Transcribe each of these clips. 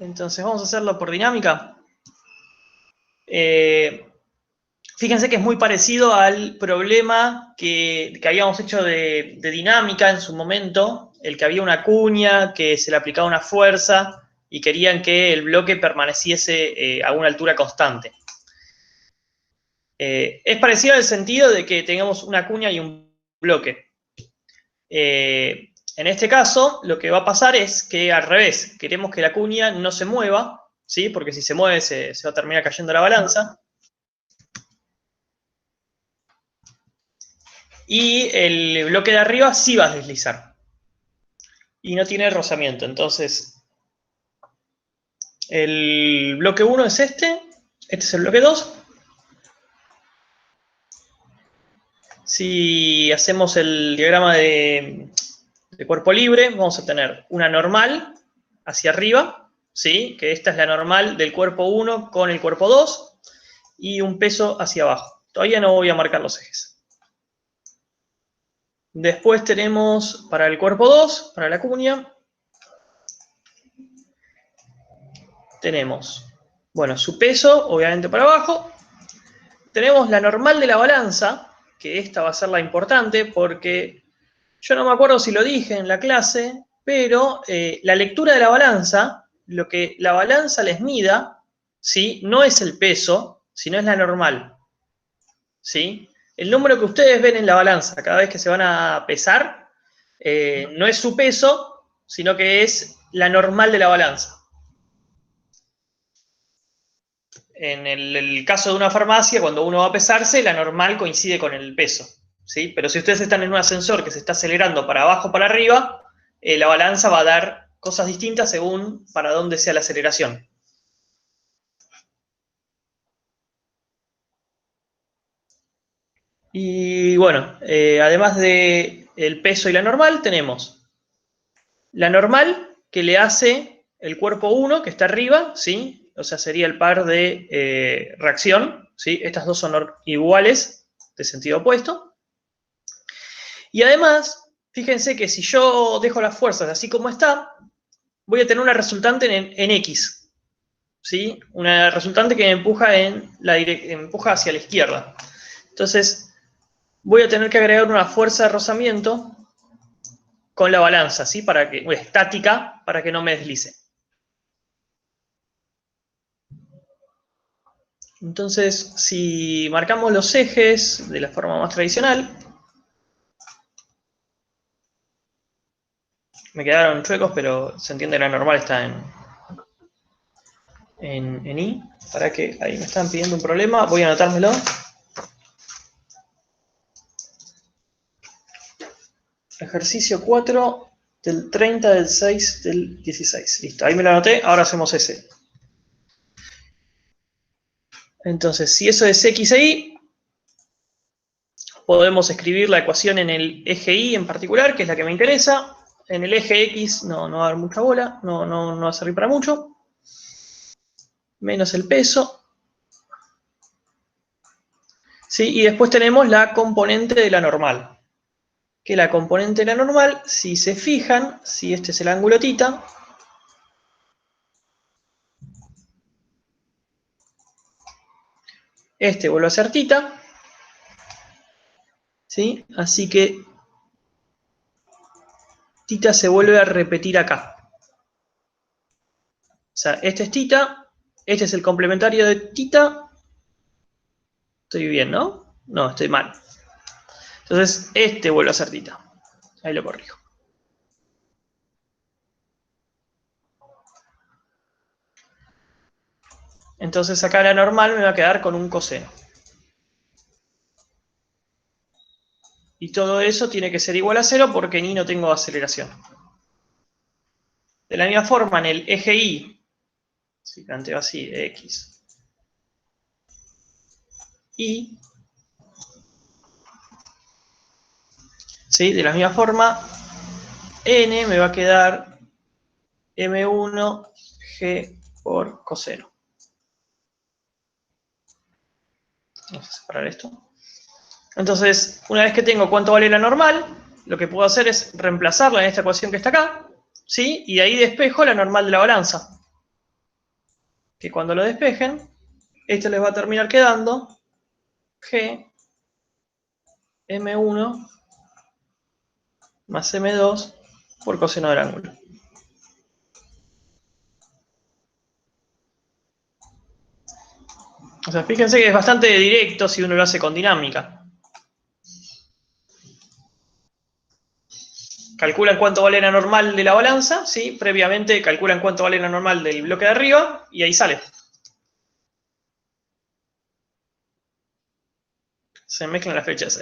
Entonces vamos a hacerlo por dinámica. Fíjense que es muy parecido al problema que habíamos hecho de dinámica en su momento, el que había una cuña, que se le aplicaba una fuerza y querían que el bloque permaneciese a una altura constante. Es parecido en el sentido de que tengamos una cuña y un bloque. En este caso, lo que va a pasar es que al revés, queremos que la cuña no se mueva, ¿sí? Porque si se mueve se va a terminar cayendo la balanza. Y el bloque de arriba sí va a deslizar. Y no tiene rozamiento. Entonces, el bloque 1 es este es el bloque 2. Si hacemos el diagrama de cuerpo libre, vamos a tener una normal hacia arriba, ¿sí? Que esta es la normal del cuerpo 1 con el cuerpo 2, y un peso hacia abajo. Todavía no voy a marcar los ejes. Después tenemos para el cuerpo 2, para la cuña, tenemos, bueno, su peso, obviamente para abajo. Tenemos la normal de la balanza, que esta va a ser la importante, porque yo no me acuerdo si lo dije en la clase, pero la lectura de la balanza, lo que la balanza les mida, ¿sí? No es el peso, sino es la normal, ¿sí? El número que ustedes ven en la balanza cada vez que se van a pesar, no es su peso, sino que es la normal de la balanza. En el caso de una farmacia, cuando uno va a pesarse, la normal coincide con el peso, ¿sí? Pero si ustedes están en un ascensor que se está acelerando para abajo o para arriba, la balanza va a dar cosas distintas según para dónde sea la aceleración. Y bueno, además de el peso y la normal, tenemos la normal que le hace el cuerpo 1, que está arriba, ¿sí? O sea, sería el par de reacción, ¿sí? Estas dos son iguales, de sentido opuesto. Y además, fíjense que si yo dejo las fuerzas así como está, voy a tener una resultante en X, ¿sí? Una resultante que me empuja, empuja hacia la izquierda. Entonces, voy a tener que agregar una fuerza de rozamiento con la balanza, ¿sí? Estática, para que no me deslice. Entonces, si marcamos los ejes de la forma más tradicional, me quedaron chuecos, pero se entiende que la normal está en I. Para que ahí me están pidiendo un problema, voy a anotármelo. Ejercicio 4 del 30 del 6 del 16. Listo, ahí me lo anoté, ahora hacemos ese. Entonces, si eso es X e Y, podemos escribir la ecuación en el eje Y en particular, que es la que me interesa. En el eje X no va a dar mucha bola, no va a servir para mucho. Menos el peso. ¿Sí? Y después tenemos la componente de la normal. Que la componente de la normal, si se fijan, si este es el ángulo θ, este vuelve a ser θ, ¿sí? Así que θ se vuelve a repetir acá. O sea, este es θ, este es el complementario de θ. Estoy bien, ¿no? No, estoy mal. Entonces, este vuelve a ser θ. Ahí lo corrijo. Entonces acá la normal me va a quedar con un coseno. Y todo eso tiene que ser igual a 0 porque en Y no tengo aceleración. De la misma forma, en el eje Y, si planteo así, X, Y, ¿sí? De la misma forma, N me va a quedar M1G por coseno. Vamos a separar esto. Entonces, una vez que tengo cuánto vale la normal, lo que puedo hacer es reemplazarla en esta ecuación que está acá, ¿sí? Y de ahí despejo la normal de la balanza. que cuando lo despejen, esto les va a terminar quedando G M1 más M2 por coseno del ángulo. O sea, fíjense que es bastante directo si uno lo hace con dinámica. Calculan cuánto vale la normal de la balanza, ¿sí? Previamente calculan cuánto vale la normal del bloque de arriba y ahí sale. Se mezclan las fechas.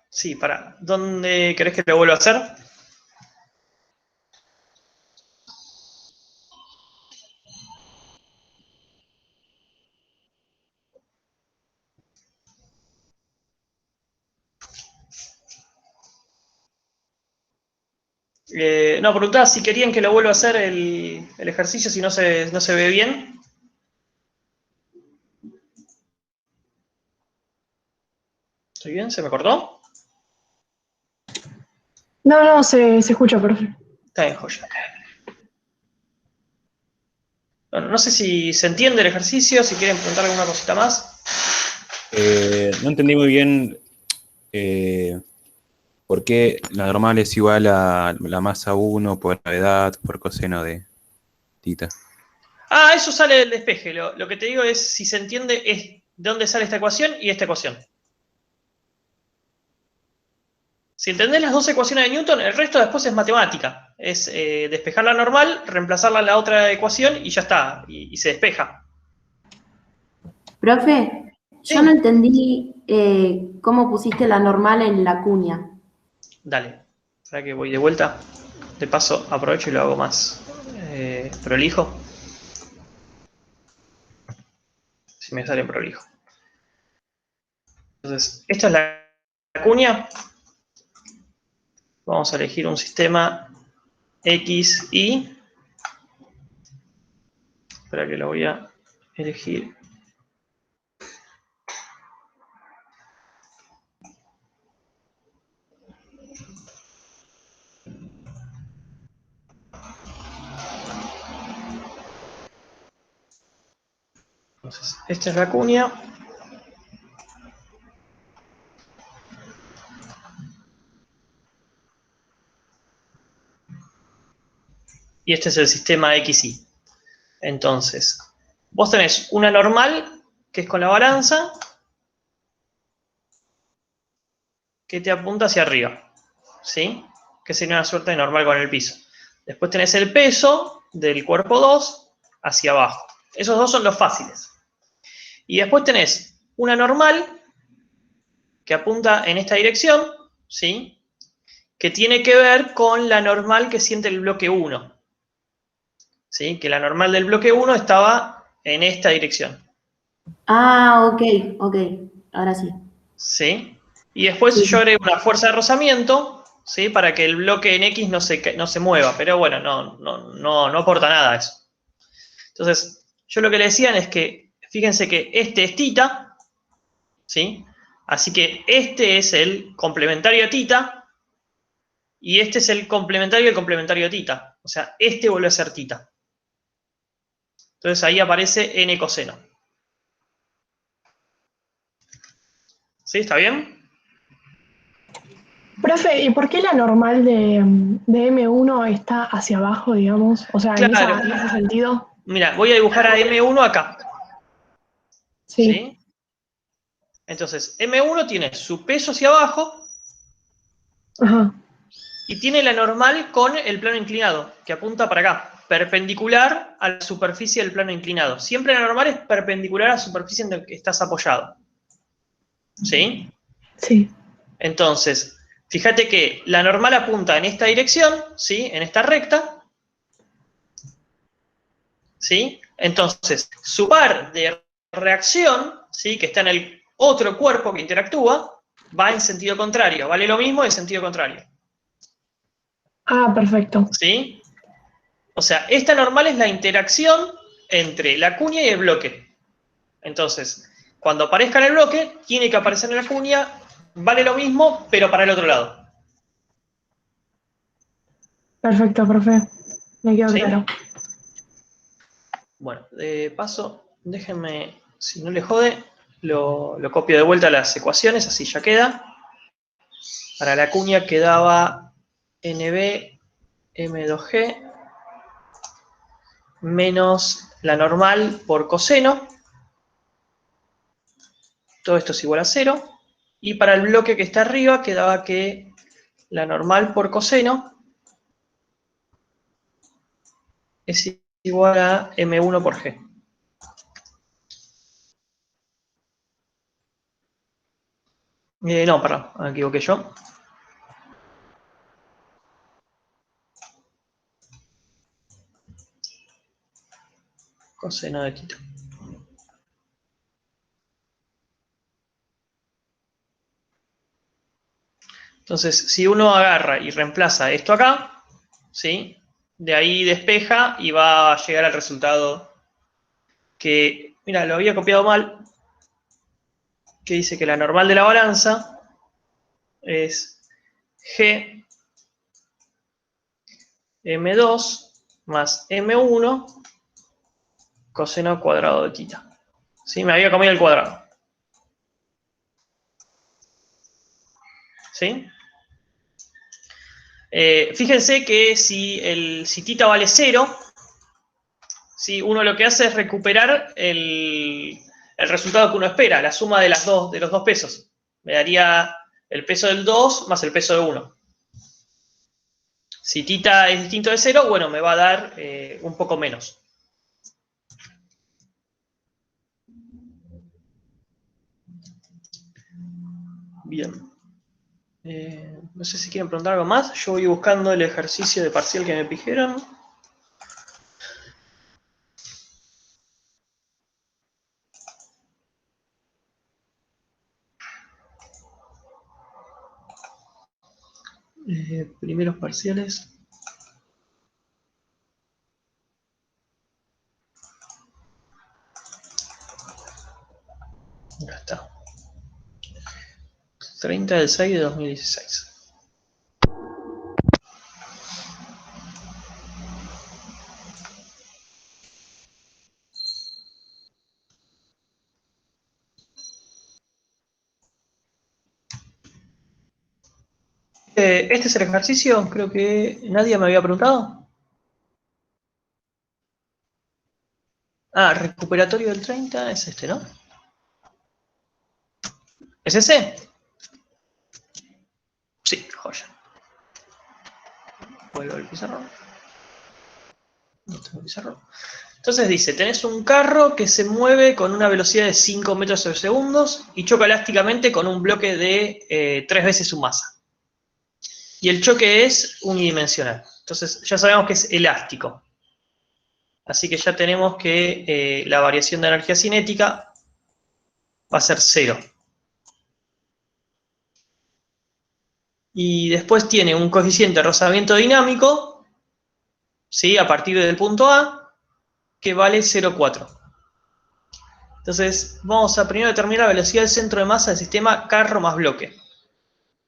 Sí, para. ¿Dónde querés que lo vuelva a hacer? No, preguntaba si querían que lo vuelva a hacer el ejercicio, si no se ve bien. ¿Estoy bien? ¿Se me cortó? No, se escucha, profe. Está bien, joya. Bueno, no sé si se entiende el ejercicio, si quieren preguntar alguna cosita más. No entendí muy bien por qué la normal es igual a la masa 1 por gravedad por coseno de tita. Ah, eso sale del despeje. Lo que te digo es, si se entiende, es de dónde sale esta ecuación y esta ecuación. Si entendés las dos ecuaciones de Newton, el resto después es matemática. Es despejar la normal, reemplazarla en la otra ecuación y ya está. Y se despeja. Profe, Sí. yo no entendí cómo pusiste la normal en la cuña. Dale. Para que voy de vuelta. De paso, aprovecho y lo hago más prolijo. Si me sale en prolijo. Entonces, esta es la cuña. Vamos a elegir un sistema X, Y. Espera que lo voy a elegir. Entonces, esta es la cuña. Y este es el sistema XY. Entonces, vos tenés una normal, que es con la balanza, que te apunta hacia arriba, ¿sí? Que sería una suerte de normal con el piso. Después tenés el peso del cuerpo 2 hacia abajo. Esos dos son los fáciles. Y después tenés una normal que apunta en esta dirección, ¿sí? Que tiene que ver con la normal que siente el bloque 1. ¿Sí? Que la normal del bloque 1 estaba en esta dirección. Ah, ok, ahora sí. ¿Sí? Y después Sí. yo haré una fuerza de rozamiento, ¿sí? Para que el bloque en X no se mueva, pero bueno, no aporta nada eso. Entonces, yo lo que le decían es que, fíjense que este es tita, ¿sí? Así que este es el complementario a tita, y este es el complementario del complementario a tita. O sea, este vuelve a ser tita. Entonces ahí aparece n coseno. ¿Sí? ¿Está bien? Profe, ¿y por qué la normal de M1 está hacia abajo, digamos? O sea, Claro. en ese sentido. Mira, voy a dibujar a M1 acá. Sí. ¿Sí? Entonces, M1 tiene su peso hacia abajo Ajá. y tiene la normal con el plano inclinado, que apunta para acá, perpendicular a la superficie del plano inclinado. Siempre la normal es perpendicular a la superficie en la que estás apoyado. ¿Sí? Sí. Entonces, fíjate que la normal apunta en esta dirección, ¿sí? En esta recta. ¿Sí? Entonces, su par de reacción, ¿sí? Que está en el otro cuerpo que interactúa, va en sentido contrario. Vale lo mismo en sentido contrario. Ah, perfecto. ¿Sí? O sea, esta normal es la interacción entre la cuña y el bloque. Entonces, cuando aparezca en el bloque, tiene que aparecer en la cuña, vale lo mismo, pero para el otro lado. Perfecto, profe. Me quedó ¿Sí? claro. Bueno, de paso, déjenme, si no les jode, lo copio de vuelta a las ecuaciones, así ya queda. Para la cuña quedaba NB M2G menos la normal por coseno. Todo esto es igual a 0. Y para el bloque que está arriba quedaba que la normal por coseno es igual a M1 por G. No, perdón, me equivoqué yo. Coseno de θ. Entonces, si uno agarra y reemplaza esto acá, ¿sí? De ahí despeja y va a llegar al resultado que, mira, lo había copiado mal, que dice que la normal de la balanza es G M2 más M1 coseno cuadrado de θ. ¿Sí? Me había comido el cuadrado. ¿Sí? Fíjense que si θ vale 0, ¿sí? Uno lo que hace es recuperar el resultado que uno espera, la suma de los dos pesos. Me daría el peso del 2 más el peso de 1. Si θ es distinto de 0, bueno, me va a dar un poco menos. Bien. No sé si quieren preguntar algo más. Yo voy buscando el ejercicio de parcial que me pidieron. Primeros parciales. Acá está. 30 del 6 de 2016. Este es el ejercicio, creo que nadie me había preguntado. Ah, recuperatorio del 30 es este, ¿no? ¿Es ese? Sí, joya. Vuelvo al pizarrón. No tengo pizarrón. Entonces dice, tenés un carro que se mueve con una velocidad de 5 metros por segundo y choca elásticamente con un bloque de 3 veces su masa. Y el choque es unidimensional. Entonces ya sabemos que es elástico. Así que ya tenemos que la variación de energía cinética va a ser 0. Y después tiene un coeficiente de rozamiento dinámico, ¿sí? A partir del punto A, que vale 0,4. Entonces, vamos a primero determinar la velocidad del centro de masa del sistema carro más bloque.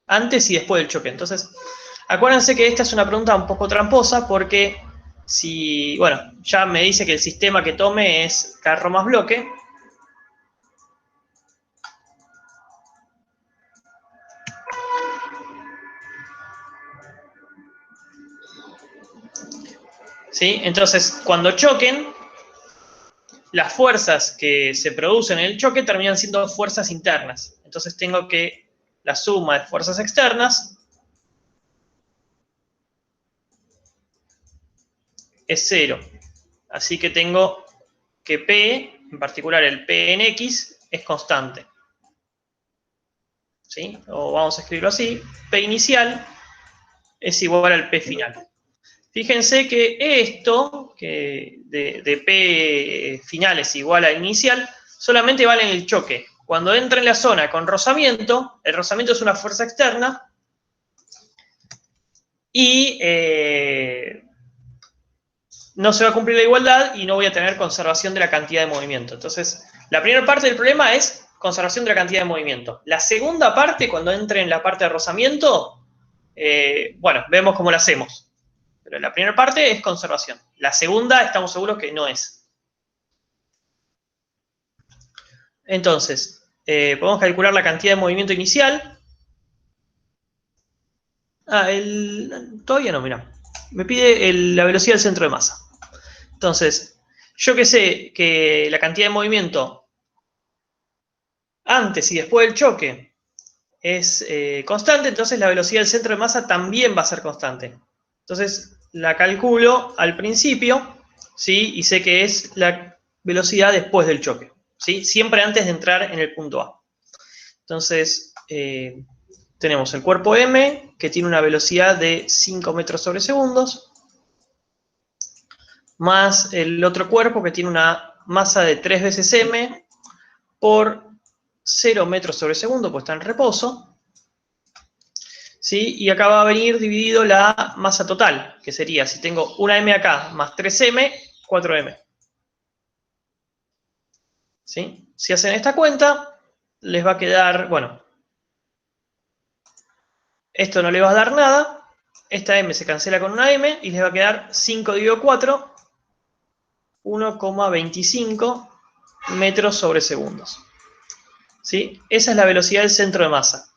Antes y después del choque. Entonces, acuérdense que esta es una pregunta un poco tramposa porque si, bueno, ya me dice que el sistema que tome es carro más bloque. ¿Sí? Entonces, cuando choquen, las fuerzas que se producen en el choque terminan siendo fuerzas internas. Entonces tengo que la suma de fuerzas externas es 0. Así que tengo que P, en particular el P en X, es constante. ¿Sí? O vamos a escribirlo así, P inicial es igual al P final. Fíjense que esto, que de P final es igual a inicial, solamente vale en el choque. Cuando entra en la zona con rozamiento, el rozamiento es una fuerza externa, y no se va a cumplir la igualdad y no voy a tener conservación de la cantidad de movimiento. Entonces, la primera parte del problema es conservación de la cantidad de movimiento. La segunda parte, cuando entre en la parte de rozamiento, bueno, vemos cómo la hacemos. Pero la primera parte es conservación. La segunda estamos seguros que no es. Entonces, podemos calcular la cantidad de movimiento inicial. Todavía no, mira. Me pide la velocidad del centro de masa. Entonces, yo que sé que la cantidad de movimiento antes y después del choque es constante, entonces la velocidad del centro de masa también va a ser constante. Entonces, la calculo al principio, ¿sí? Y sé que es la velocidad después del choque, ¿sí? Siempre antes de entrar en el punto A. Entonces, tenemos el cuerpo M, que tiene una velocidad de 5 metros sobre segundos, más el otro cuerpo que tiene una masa de 3 veces M por 0 metros sobre segundo, pues está en reposo. ¿Sí? Y acá va a venir dividido la masa total, que sería, si tengo una M acá más 3M, 4M. ¿Sí? Si hacen esta cuenta, les va a quedar, bueno, esto no le va a dar nada, esta M se cancela con una M y les va a quedar 5 dividido 4, 1,25 metros sobre segundos. ¿Sí? Esa es la velocidad del centro de masa,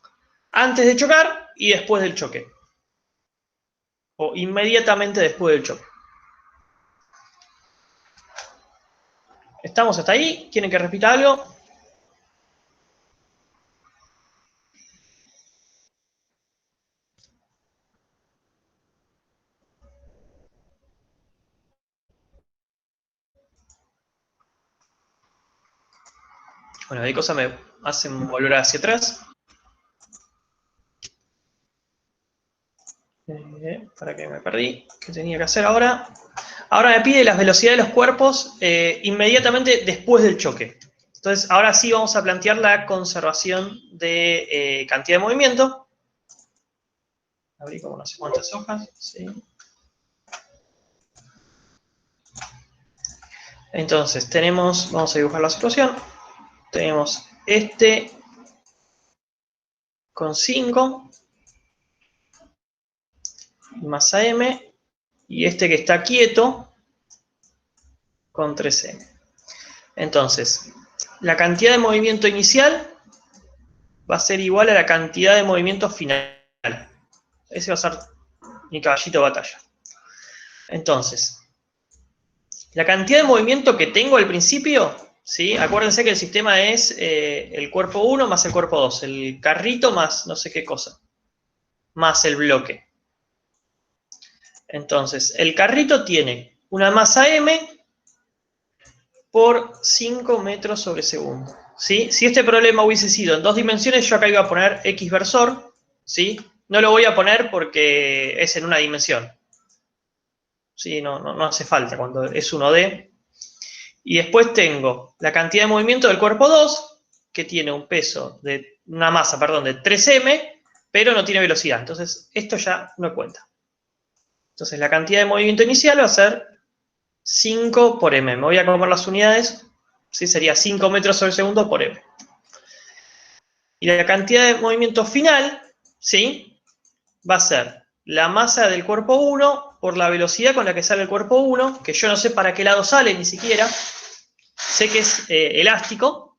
antes de chocar y después del choque. O inmediatamente después del choque. ¿Estamos hasta ahí? ¿Quieren que repita algo? Bueno, hay cosas me hacen volver hacia atrás. Para que me perdí. ¿Qué tenía que hacer ahora? Ahora me pide las velocidades de los cuerpos inmediatamente después del choque. Entonces, ahora sí vamos a plantear la conservación de cantidad de movimiento. Abrí como no sé cuántas hojas. ¿Sí? Entonces, tenemos, vamos a dibujar la situación. Tenemos este con 5, masa M, y este que está quieto con 3M. Entonces, la cantidad de movimiento inicial va a ser igual a la cantidad de movimiento final. Ese va a ser mi caballito de batalla. Entonces, la cantidad de movimiento que tengo al principio, ¿sí? Acuérdense que el sistema es el cuerpo 1 más el cuerpo 2, el carrito más no sé qué cosa, más el bloque. Entonces, el carrito tiene una masa M por 5 metros sobre segundo. ¿Sí? Si este problema hubiese sido en 2 dimensiones, yo acá iba a poner X versor, ¿sí? No lo voy a poner porque es en una dimensión. ¿Sí? No hace falta cuando es 1D. Y después tengo la cantidad de movimiento del cuerpo 2, que tiene un peso de una masa, perdón, de 3M, pero no tiene velocidad. Entonces, esto ya no cuenta. Entonces, la cantidad de movimiento inicial va a ser 5 por M. Me voy a comer las unidades. ¿Sí? Sería 5 metros sobre segundo por M. Y la cantidad de movimiento final, ¿sí? Va a ser la masa del cuerpo 1 por la velocidad con la que sale el cuerpo 1, que yo no sé para qué lado sale ni siquiera. Sé que es elástico,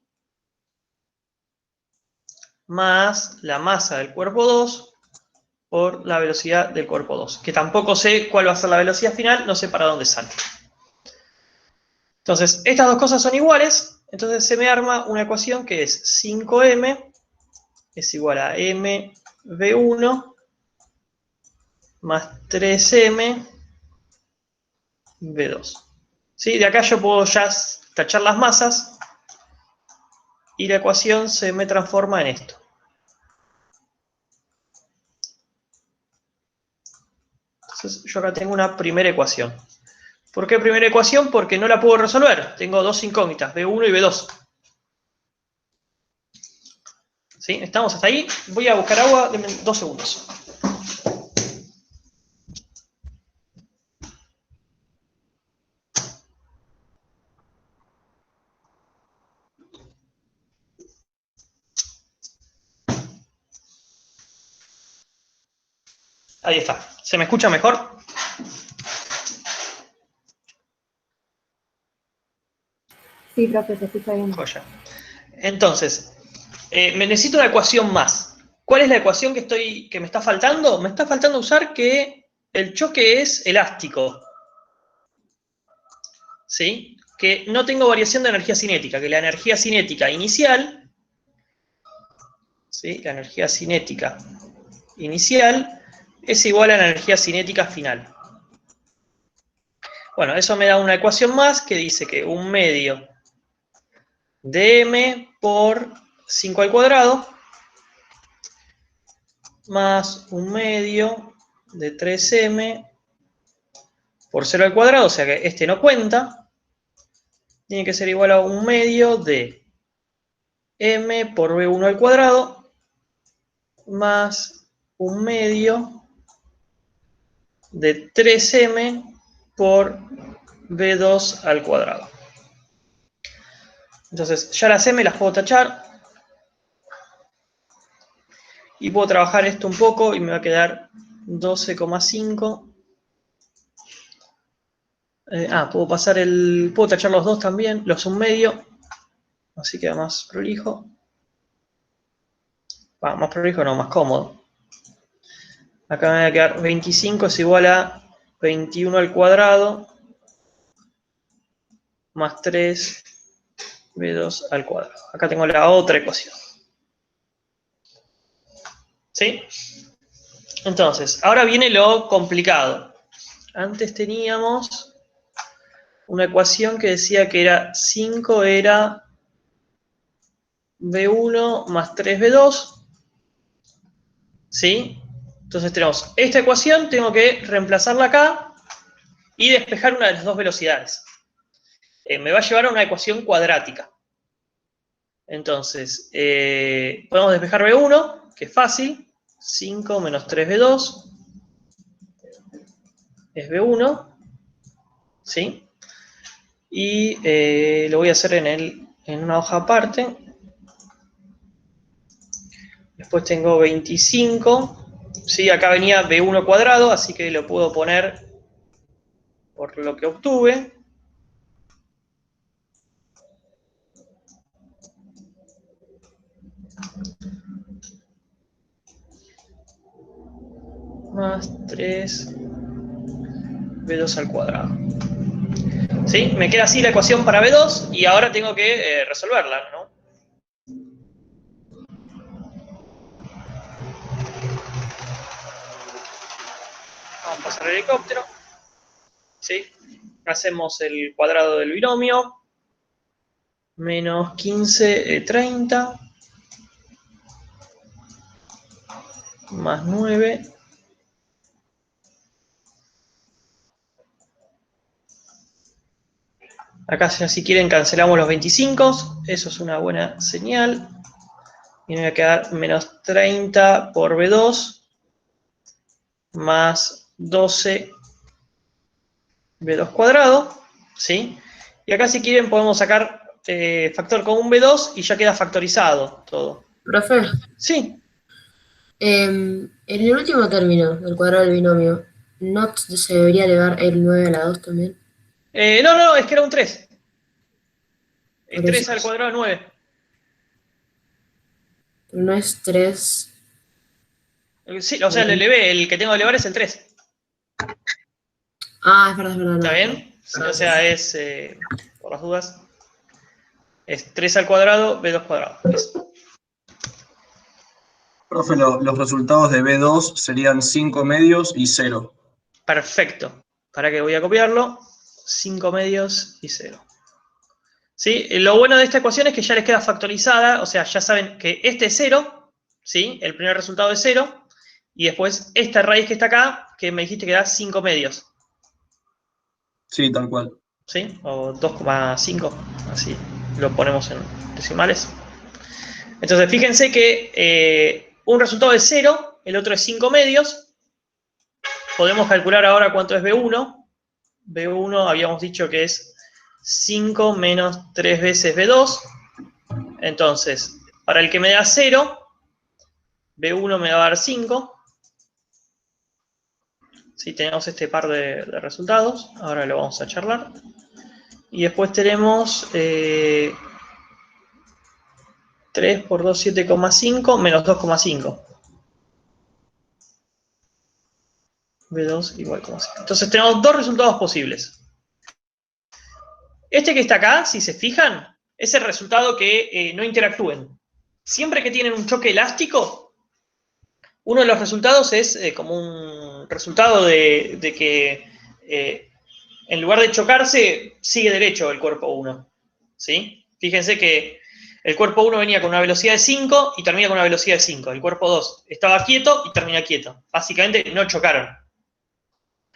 más la masa del cuerpo 2 por la velocidad del cuerpo 2, que tampoco sé cuál va a ser la velocidad final, no sé para dónde sale. Entonces, estas dos cosas son iguales, entonces se me arma una ecuación que es 5m es igual a mv1 más 3m v2. ¿Sí? De acá yo puedo ya tachar las masas y la ecuación se me transforma en esto. Entonces yo acá tengo una primera ecuación. ¿Por qué primera ecuación? Porque no la puedo resolver. Tengo dos incógnitas, B1 y B2. ¿Sí? ¿Estamos hasta ahí? Voy a buscar agua, denme 2 segundos. Ahí está. ¿Se me escucha mejor? Sí, profe, se escucha bien. Joya. Entonces, me necesito una ecuación más. ¿Cuál es la ecuación que me está faltando? Me está faltando usar que el choque es elástico. ¿Sí? Que no tengo variación de energía cinética, que la energía cinética inicial, ¿sí? La energía cinética inicial es igual a la energía cinética final. Bueno, eso me da una ecuación más que dice que 1/2 de m por 5 al cuadrado más 1/2 de 3m por 0 al cuadrado, o sea que este no cuenta, tiene que ser igual a 1/2 de m por b1 al cuadrado más 1/2 de 3m por b2 al cuadrado. Entonces, ya las m las puedo tachar y puedo trabajar esto un poco y me va a quedar 12,5. Puedo tachar los dos también, los 1/2, así queda más prolijo. Más prolijo no, más cómodo. Acá me va a quedar 25 es igual a 21 al cuadrado más 3b2 al cuadrado. Acá tengo la otra ecuación. ¿Sí? Entonces, ahora viene lo complicado. Antes teníamos una ecuación que decía que era 5 era b1 más 3b2. ¿Sí? Entonces tenemos esta ecuación, tengo que reemplazarla acá y despejar una de las dos velocidades. Me va a llevar a una ecuación cuadrática. Entonces, podemos despejar b1, que es fácil. 5 menos 3b2 es b1. ¿Sí? Y lo voy a hacer en una hoja aparte. Después tengo 25. ¿Sí? Acá venía b1 cuadrado, así que lo puedo poner por lo que obtuve. Más 3b2 al cuadrado. ¿Sí? Me queda así la ecuación para b2 y ahora tengo que resolverla, ¿no? Vamos a pasar el helicóptero. ¿Sí? Hacemos el cuadrado del binomio. Menos 15, 30. Más 9. Acá si quieren cancelamos los 25. Eso es una buena señal. Y me va a quedar menos 30 por B2. Más 12 B2 cuadrado. ¿Sí? Y acá si quieren podemos sacar factor común B2 y ya queda factorizado todo. Profe, Sí. en el último término del cuadrado del binomio, ¿no se debería elevar el 9 a la 2 también? No, es que era un 3. Por 3 eso. al cuadrado de 9. Pero no es 3. Sí, o sea, el elevé, el que tengo que elevar es el 3. Ah, es verdad, es verdad. ¿Está No, bien? Sí, o sea, es, por las dudas, es 3 al cuadrado, B2 cuadrado. Eso. Profe, los resultados de B2 serían 5 medios y 0. Perfecto. ¿Para qué voy a copiarlo? 5 medios y 0. ¿Sí? Lo bueno de esta ecuación es que ya les queda factorizada, o sea, ya saben que este es 0, ¿sí? El primer resultado es 0, y después esta raíz que está acá, que me dijiste que da 5 medios. Sí, tal cual. ¿Sí? O 2,5, así lo ponemos en decimales. Entonces, fíjense que un resultado es 0, el otro es 5 medios. Podemos calcular ahora cuánto es B1. B1 habíamos dicho que es 5 menos 3 veces B2. Entonces, para el que me da 0, B1 me va a dar 5. Sí, tenemos este par de resultados. Ahora lo vamos a charlar. Y después tenemos 3 por 2, 7,5 menos 2,5. B2 igual a 5. Entonces tenemos dos resultados posibles. Este que está acá, si se fijan, es el resultado que no interactúen. Siempre que tienen un choque elástico, uno de los resultados es como un resultado de que en lugar de chocarse, sigue derecho el cuerpo 1. ¿Sí? Fíjense que el cuerpo 1 venía con una velocidad de 5 y termina con una velocidad de 5. El cuerpo 2 estaba quieto y termina quieto. Básicamente no chocaron.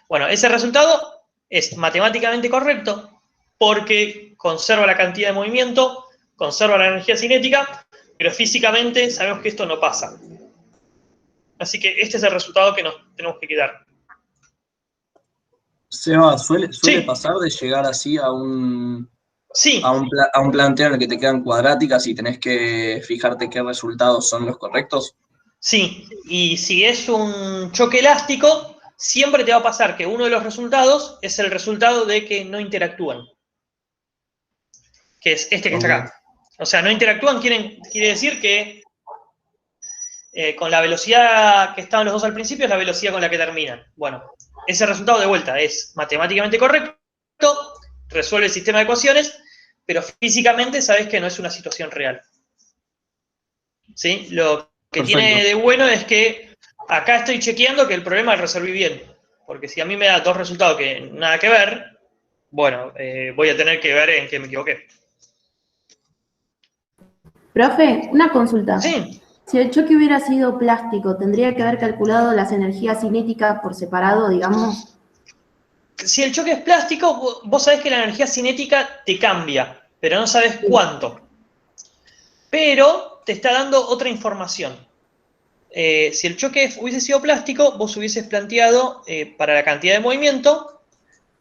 Bueno, ese resultado es matemáticamente correcto porque conserva la cantidad de movimiento, conserva la energía cinética, pero físicamente sabemos que esto no pasa. Así que este es el resultado que nos tenemos que quedar. Seba, ¿suele Sí. pasar de llegar así a un Sí, a un planteo en el que te quedan cuadráticas y tenés que fijarte qué resultados son los correctos? sí. Y si es un choque elástico, siempre te va a pasar que uno de los resultados es el resultado de que no interactúan. Que es este que está acá. O sea, no interactúan quiere decir que con la velocidad que estaban los dos al principio es la velocidad con la que terminan. Bueno, ese resultado de vuelta es matemáticamente correcto, resuelve el sistema de ecuaciones, pero físicamente sabes que no es una situación real. ¿Sí? Lo que Perfecto. tiene de bueno es que acá estoy chequeando que el problema lo resolví bien. Porque si a mí me da dos resultados que nada que ver, bueno, voy a tener que ver en qué me equivoqué. Profe, una consulta. Sí. Si el choque hubiera sido plástico, ¿tendría que haber calculado las energías cinéticas por separado, digamos? Si el choque es plástico, vos sabés que la energía cinética te cambia, pero no sabés cuánto. Pero te está dando otra información. Si el choque hubiese sido plástico, vos hubieses planteado para la cantidad de movimiento,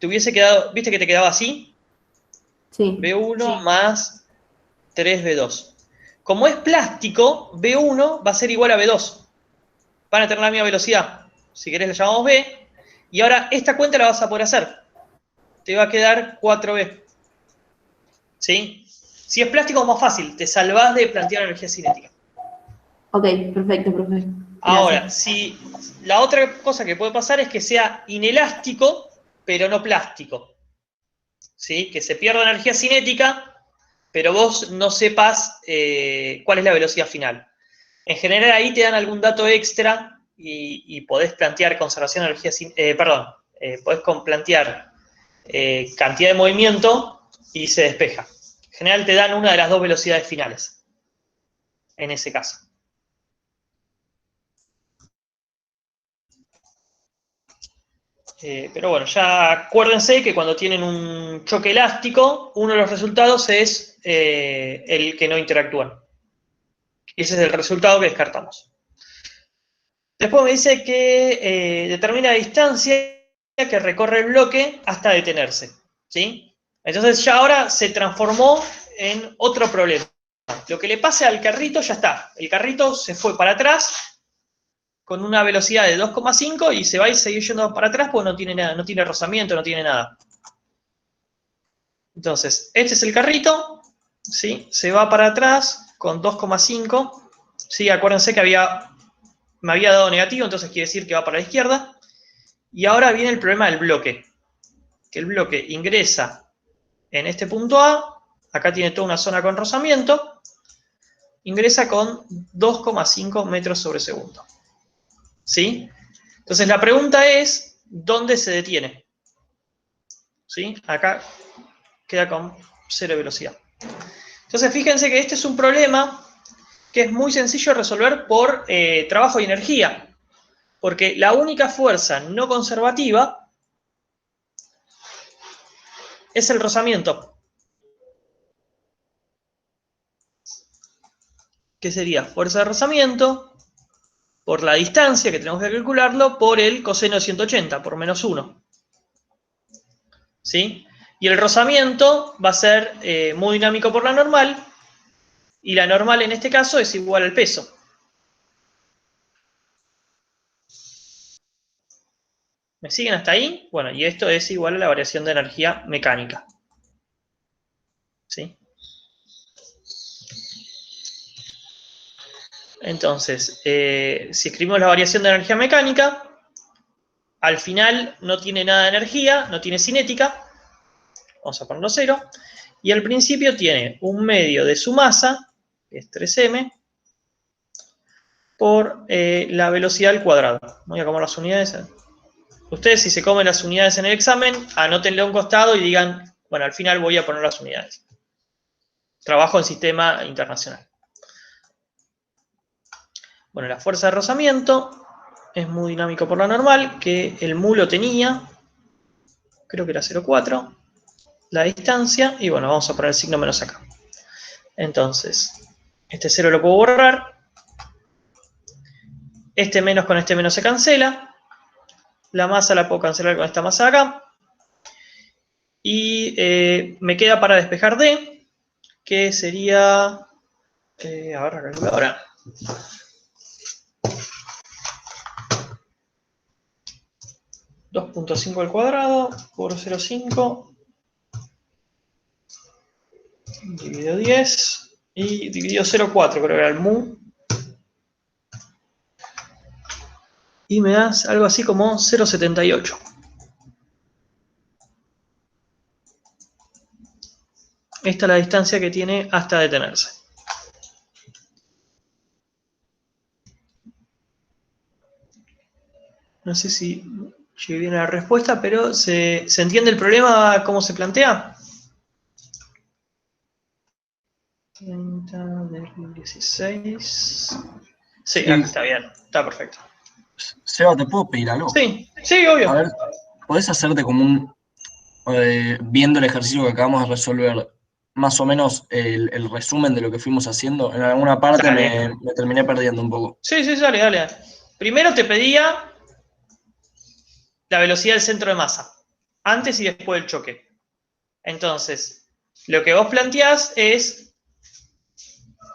te hubiese quedado, ¿viste que te quedaba así? Sí. B1 más 3B2. Como es plástico, B1 va a ser igual a B2. Van a tener la misma velocidad. Si querés le llamamos B. Y ahora esta cuenta la vas a poder hacer. Te va a quedar 4B. ¿Sí? Si es plástico es más fácil. Te salvás de plantear energía cinética. Ok, perfecto, profe. Gracias. Ahora, si la otra cosa que puede pasar es que sea inelástico, pero no plástico. ¿Sí? Que se pierda energía cinética, pero vos no sepas cuál es la velocidad final. En general ahí te dan algún dato extra y podés plantear conservación de energía, podés plantear cantidad de movimiento y se despeja. En general te dan una de las dos velocidades finales, en ese caso. Pero bueno, ya acuérdense que cuando tienen un choque elástico, uno de los resultados es el que no interactúan. Y ese es el resultado que descartamos. Después me dice que determina la distancia que recorre el bloque hasta detenerse. ¿Sí? Entonces ya ahora se transformó en otro problema. Lo que le pase al carrito ya está. El carrito se fue para atrás con una velocidad de 2,5 y se va a seguir yendo para atrás porque no tiene nada, no tiene rozamiento, no tiene nada. Entonces, este es el carrito, ¿sí? Se va para atrás con 2,5. ¿Sí? Acuérdense que me había dado negativo, entonces quiere decir que va para la izquierda. Y ahora viene el problema del bloque. Que el bloque ingresa en este punto A, acá tiene toda una zona con rozamiento, ingresa con 2,5 metros sobre segundo. ¿Sí? Entonces la pregunta es, ¿dónde se detiene? ¿Sí? Acá queda con cero velocidad. Entonces fíjense que este es un problema que es muy sencillo de resolver por trabajo y energía. Porque la única fuerza no conservativa es el rozamiento. ¿Qué sería? Fuerza de rozamiento por la distancia, que tenemos que calcularlo, por el coseno de 180, por menos 1. ¿Sí? Y el rozamiento va a ser muy dinámico por la normal, y la normal en este caso es igual al peso. ¿Me siguen hasta ahí? Bueno, y esto es igual a la variación de energía mecánica. ¿Sí? Entonces, si escribimos la variación de energía mecánica, al final no tiene nada de energía, no tiene cinética. Vamos a ponerlo 0. Y al principio tiene un medio de su masa, que es 3m, por la velocidad al cuadrado. Voy a comer las unidades. Ustedes, si se comen las unidades en el examen, anótenle a un costado y digan, bueno, al final voy a poner las unidades. Trabajo en sistema internacional. Bueno, la fuerza de rozamiento es muy dinámico por lo normal, que el mu lo tenía, creo que era 0,4, la distancia, y bueno, vamos a poner el signo menos acá. Entonces, este 0 lo puedo borrar, este menos con este menos se cancela, la masa la puedo cancelar con esta masa de acá, y me queda para despejar D, que sería, a ver la calculadora, 2.5 al cuadrado por 0,5 dividido 10 y dividido 0,4, creo que era el mu. Y me das algo así como 0,78. Esta es la distancia que tiene hasta detenerse. No sé si llegué bien a la respuesta, pero ¿se entiende el problema cómo se plantea? 30 del 16. Sí, acá está bien, está perfecto. Seba, ¿te puedo pedir algo? Sí, sí, obvio. A ver, ¿podés hacerte como un, viendo el ejercicio que acabamos de resolver, más o menos el resumen de lo que fuimos haciendo? En alguna parte me terminé perdiendo un poco. Sí, sí, dale, dale. Primero te pedía la velocidad del centro de masa, antes y después del choque. Entonces, lo que vos planteás es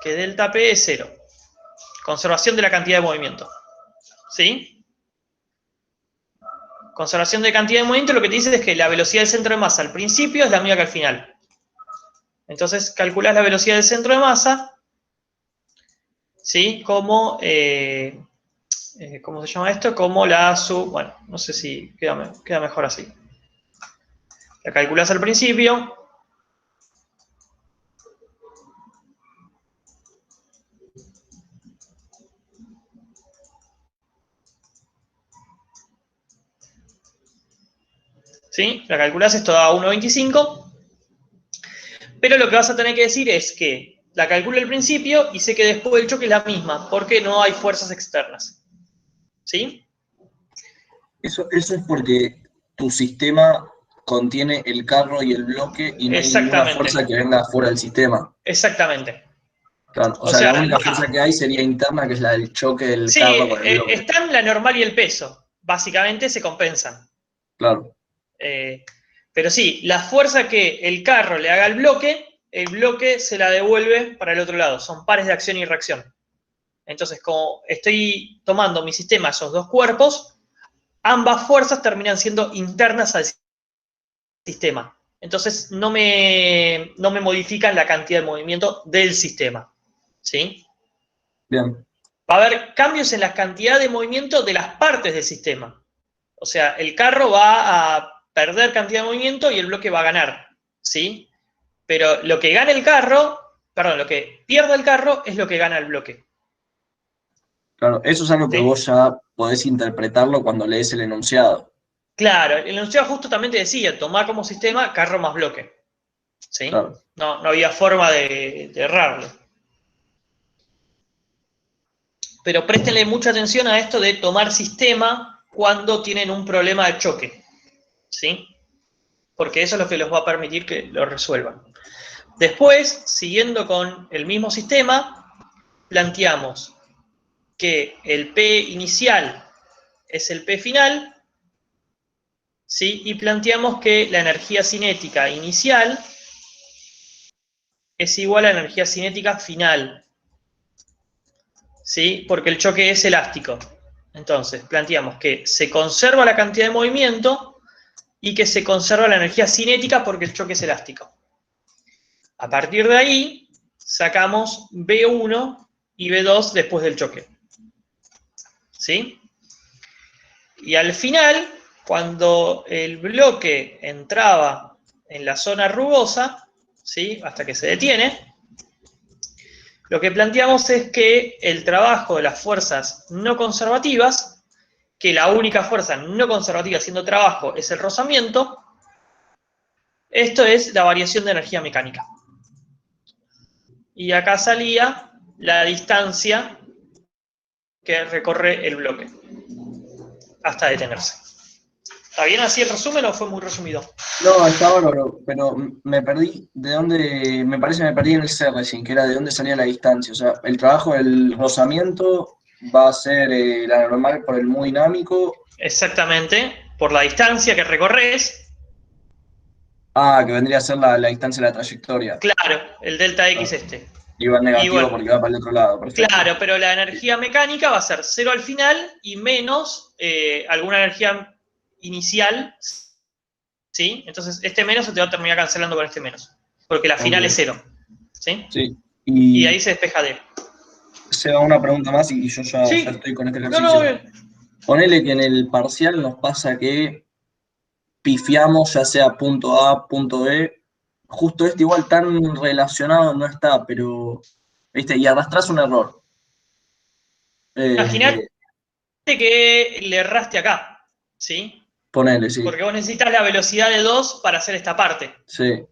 que delta P es 0. Conservación de la cantidad de movimiento. ¿Sí? Conservación de cantidad de movimiento lo que te dice es que la velocidad del centro de masa al principio es la misma que al final. Entonces, calculás la velocidad del centro de masa, ¿sí? Como, ¿cómo se llama esto? Como la sub... Bueno, no sé si queda mejor así. La calculás al principio. ¿Sí? La calculás, esto da 1,25. Pero lo que vas a tener que decir es que la calculo al principio y sé que después del choque es la misma, porque no hay fuerzas externas. ¿Sí? Eso es porque tu sistema contiene el carro y el bloque y no hay ninguna fuerza que venga fuera del sistema. Exactamente. Claro, o sea, la única fuerza que hay sería interna, que es la del choque del carro con el bloque. Están la normal y el peso. Básicamente se compensan. Claro. Pero sí, la fuerza que el carro le haga al bloque, el bloque se la devuelve para el otro lado. Son pares de acción y reacción. Entonces, como estoy tomando mi sistema, esos dos cuerpos, ambas fuerzas terminan siendo internas al sistema. Entonces, no me modifican la cantidad de movimiento del sistema. ¿Sí? Bien. Va a haber cambios en la cantidad de movimiento de las partes del sistema. O sea, el carro va a perder cantidad de movimiento y el bloque va a ganar. ¿Sí? Pero lo que gana el carro, perdón, lo que pierde el carro es lo que gana el bloque. Claro, eso es algo que vos ya podés interpretarlo cuando lees el enunciado. Claro, el enunciado justamente decía, tomar como sistema carro más bloque. ¿Sí? Claro. No había forma de errarlo. Pero préstenle mucha atención a esto de tomar sistema cuando tienen un problema de choque. ¿Sí? Porque eso es lo que les va a permitir que lo resuelvan. Después, siguiendo con el mismo sistema, planteamos que el P inicial es el P final, ¿sí? Y planteamos que la energía cinética inicial es igual a la energía cinética final, ¿sí? Porque el choque es elástico. Entonces, planteamos que se conserva la cantidad de movimiento y que se conserva la energía cinética porque el choque es elástico. A partir de ahí, sacamos B1 y B2 después del choque. ¿Sí? Y al final, cuando el bloque entraba en la zona rugosa, ¿sí? Hasta que se detiene, lo que planteamos es que el trabajo de las fuerzas no conservativas, que la única fuerza no conservativa haciendo trabajo es el rozamiento, esto es la variación de energía mecánica. Y acá salía la distancia que recorre el bloque hasta detenerse. ¿Está bien así el resumen o fue muy resumido? No, está bárbaro, pero me perdí de dónde, me parece que me perdí en el C recién, que era de dónde salía la distancia. O sea, el trabajo del rozamiento va a ser la normal por el muy dinámico. Exactamente, por la distancia que recorres. Ah, que vendría a ser la distancia de la trayectoria. Claro, el delta X este. Y va en negativo Y bueno, porque va para el otro lado. Perfecto. Claro, pero la energía mecánica va a ser 0 al final y menos alguna energía inicial, ¿sí? Entonces este menos se te va a terminar cancelando con este menos, porque la final es 0, ¿sí? Sí. Y ahí se despeja D. Se va una pregunta más y yo ya Sí. estoy con este No, ejercicio. bien. Ponele que en el parcial nos pasa que pifiamos, ya sea punto A, punto B. Justo este igual tan relacionado no está, pero, ¿viste? Y arrastrás un error. Imagínate que le erraste acá, ¿sí? Ponele, sí. Porque vos necesitas la velocidad de 2 para hacer esta parte. Sí.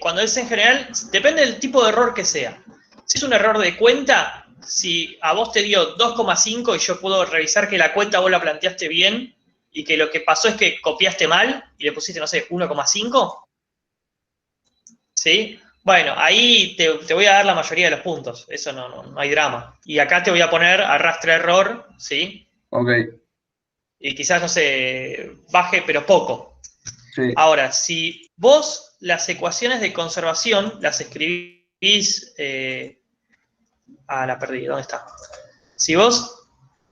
Cuando es en general, depende del tipo de error que sea. Si es un error de cuenta, si a vos te dio 2,5 y yo puedo revisar que la cuenta vos la planteaste bien y que lo que pasó es que copiaste mal y le pusiste, no sé, 1,5, ¿sí? Bueno, ahí te voy a dar la mayoría de los puntos, eso no hay drama. Y acá te voy a poner arrastre error, ¿sí? Ok. Y quizás, no sé, baje, pero poco. Sí. Ahora, si vos las ecuaciones de conservación las escribís... la perdí, ¿dónde está? Si vos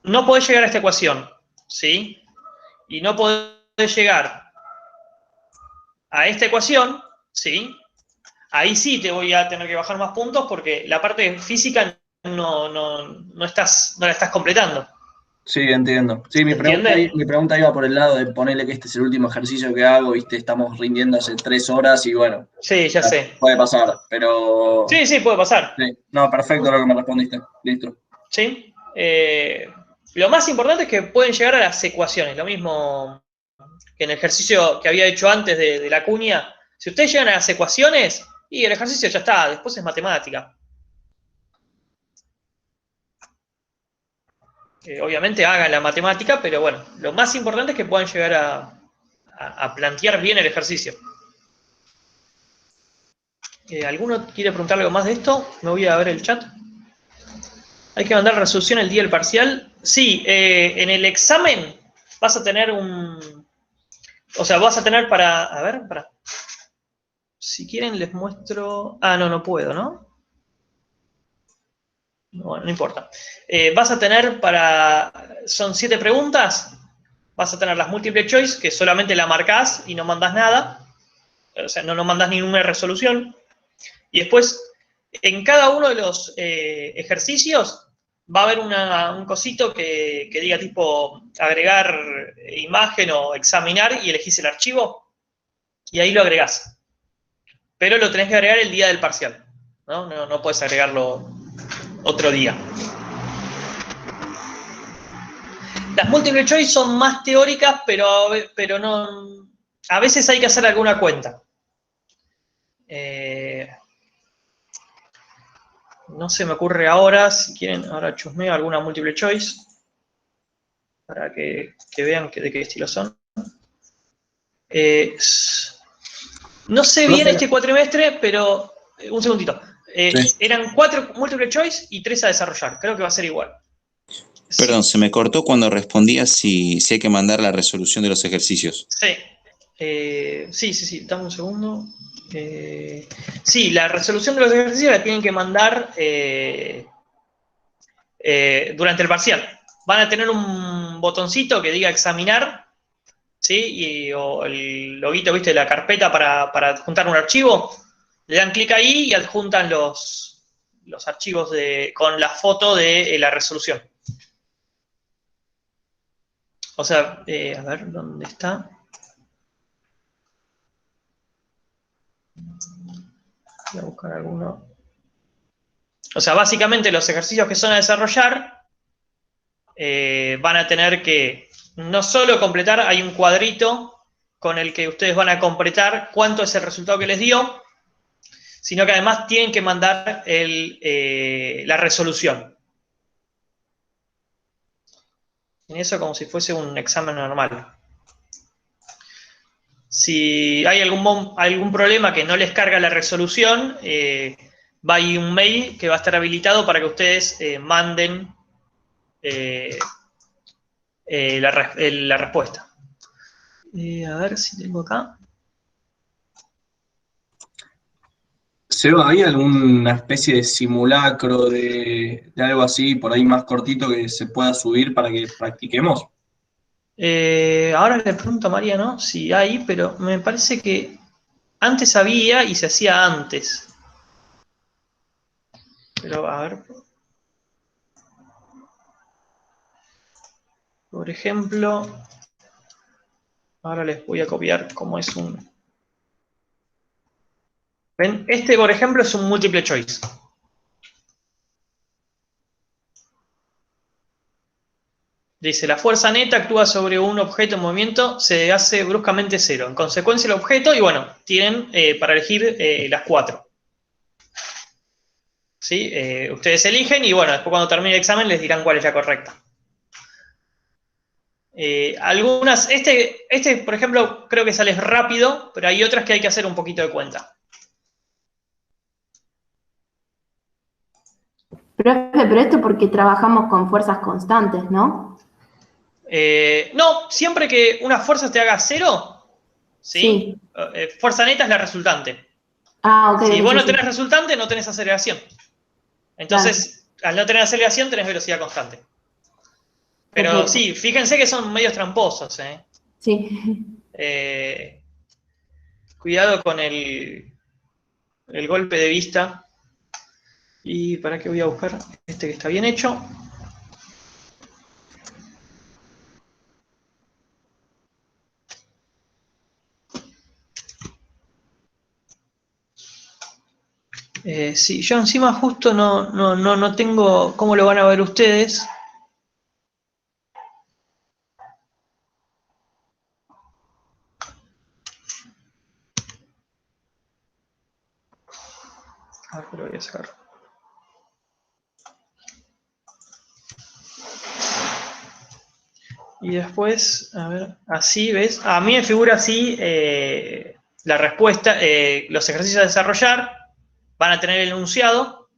no podés llegar a esta ecuación, ¿sí? Y no podés llegar a esta ecuación, ¿sí? Ahí sí te voy a tener que bajar más puntos porque la parte física no la estás completando. Sí, entiendo. Sí, mi ¿Entiende? pregunta iba por el lado de ponerle que este es el último ejercicio que hago, ¿viste? Estamos rindiendo hace 3 horas y bueno, Sí, ya sé. puede pasar, pero... Sí, puede pasar. Sí. No, perfecto lo que me respondiste. Listo. ¿Sí? Lo más importante es que pueden llegar a las ecuaciones, lo mismo que en el ejercicio que había hecho antes de la cuña. Si ustedes llegan a las ecuaciones, y el ejercicio ya está, después es matemática. Obviamente hagan la matemática, pero bueno, lo más importante es que puedan llegar a plantear bien el ejercicio. ¿Alguno quiere preguntar algo más de esto? Me voy a ver el chat. ¿Hay que mandar resolución el día del parcial? Sí, en el examen vas a tener o sea, vas a tener para... A ver, para... Si quieren les muestro... no puedo, ¿no? Bueno, no importa. Vas a tener son 7 preguntas. Vas a tener las múltiple choice, que solamente la marcás y no mandás nada. O sea, no mandás ninguna resolución. Y después, en cada uno de los ejercicios, va a haber un cosito que diga tipo agregar imagen o examinar y elegís el archivo. Y ahí lo agregás. Pero lo tenés que agregar el día del parcial. No puedes agregarlo otro día. Las múltiple choice son más teóricas, pero no. A veces hay que hacer alguna cuenta. No se me ocurre ahora. Si quieren, ahora chusmeo alguna múltiple choice. Para que vean de qué estilo son. No sé bien este cuatrimestre, pero. Un segundito. Sí. Eran 4 múltiple choice y 3 a desarrollar. Creo que va a ser igual. Perdón, se me cortó cuando respondía si hay que mandar la resolución de los ejercicios. Sí. Sí. Dame un segundo. Sí, la resolución de los ejercicios la tienen que mandar durante el parcial. Van a tener un botoncito que diga examinar, ¿sí? O el loguito, ¿viste? La carpeta para adjuntar un archivo. Le dan clic ahí y adjuntan los archivos con la foto de la resolución. O sea, a ver, ¿dónde está? Voy a buscar alguno. O sea, básicamente los ejercicios que son a desarrollar van a tener que no solo completar, hay un cuadrito con el que ustedes van a completar cuánto es el resultado que les dio, sino que además tienen que mandar la resolución. En eso como si fuese un examen normal. Si hay algún problema que no les carga la resolución, va a ir un mail que va a estar habilitado para que ustedes manden la respuesta. A ver si tengo acá. Seba, ¿hay alguna especie de simulacro de algo así, por ahí más cortito, que se pueda subir para que practiquemos? Ahora le pregunto a Mariano si hay, pero me parece que antes había y se hacía antes. Pero a ver. Por ejemplo, ahora les voy a copiar cómo es un... ¿Ven? Este, por ejemplo, es un multiple choice. Dice, la fuerza neta actúa sobre un objeto en movimiento, se hace bruscamente cero. En consecuencia, el objeto, y bueno, tienen para elegir las 4. ¿Sí? Ustedes eligen y bueno, después cuando termine el examen les dirán cuál es la correcta. Algunas, por ejemplo, creo que sale rápido, pero hay otras que hay que hacer un poquito de cuenta. Profe, pero esto porque trabajamos con fuerzas constantes, ¿no? No, siempre que una fuerza te haga 0, ¿sí? Sí. Fuerza neta es la resultante. Ah, ok. Si vos no sí. tenés resultante, no tenés aceleración. Entonces, al no tener aceleración, tenés velocidad constante. Pero Perfecto. sí, fíjense que son medios tramposos, ¿eh? Sí. Cuidado con el golpe de vista. ¿Y para qué voy a buscar este que está bien hecho? Sí, yo encima justo no tengo cómo lo van a ver ustedes. A ver, lo voy a sacar. Y después, a ver, así, ¿ves? A mí me figura así la respuesta, los ejercicios a desarrollar, van a tener el enunciado,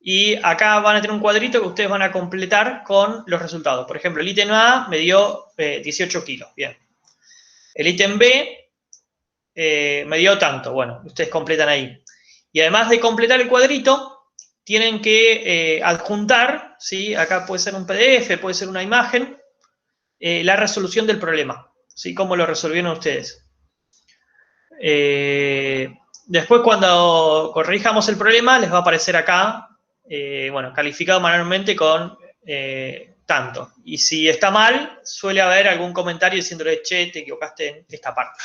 y acá van a tener un cuadrito que ustedes van a completar con los resultados. Por ejemplo, el ítem A me dio 18 kilos, bien. El ítem B me dio tanto, bueno, ustedes completan ahí. Y además de completar el cuadrito, tienen que adjuntar, ¿sí? Acá puede ser un PDF, puede ser una imagen, la resolución del problema, ¿sí? Cómo lo resolvieron ustedes. Después, cuando corrijamos el problema, les va a aparecer acá, bueno, calificado manualmente con tanto. Y si está mal, suele haber algún comentario diciéndole, che, te equivocaste en esta parte.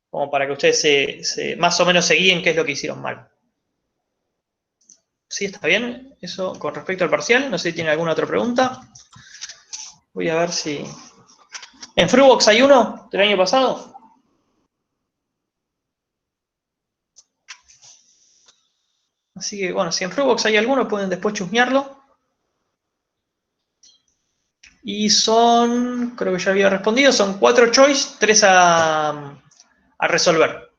Como para que ustedes más o menos se guíen qué es lo que hicieron mal. ¿Sí? ¿Está bien? Eso con respecto al parcial. No sé si tienen alguna otra pregunta. Voy a ver si... ¿En Frubox hay uno del año pasado? Así que, bueno, si en Frubox hay alguno, pueden después chusmearlo. Y son, creo que ya había respondido, son 4 choice, 3 a resolver.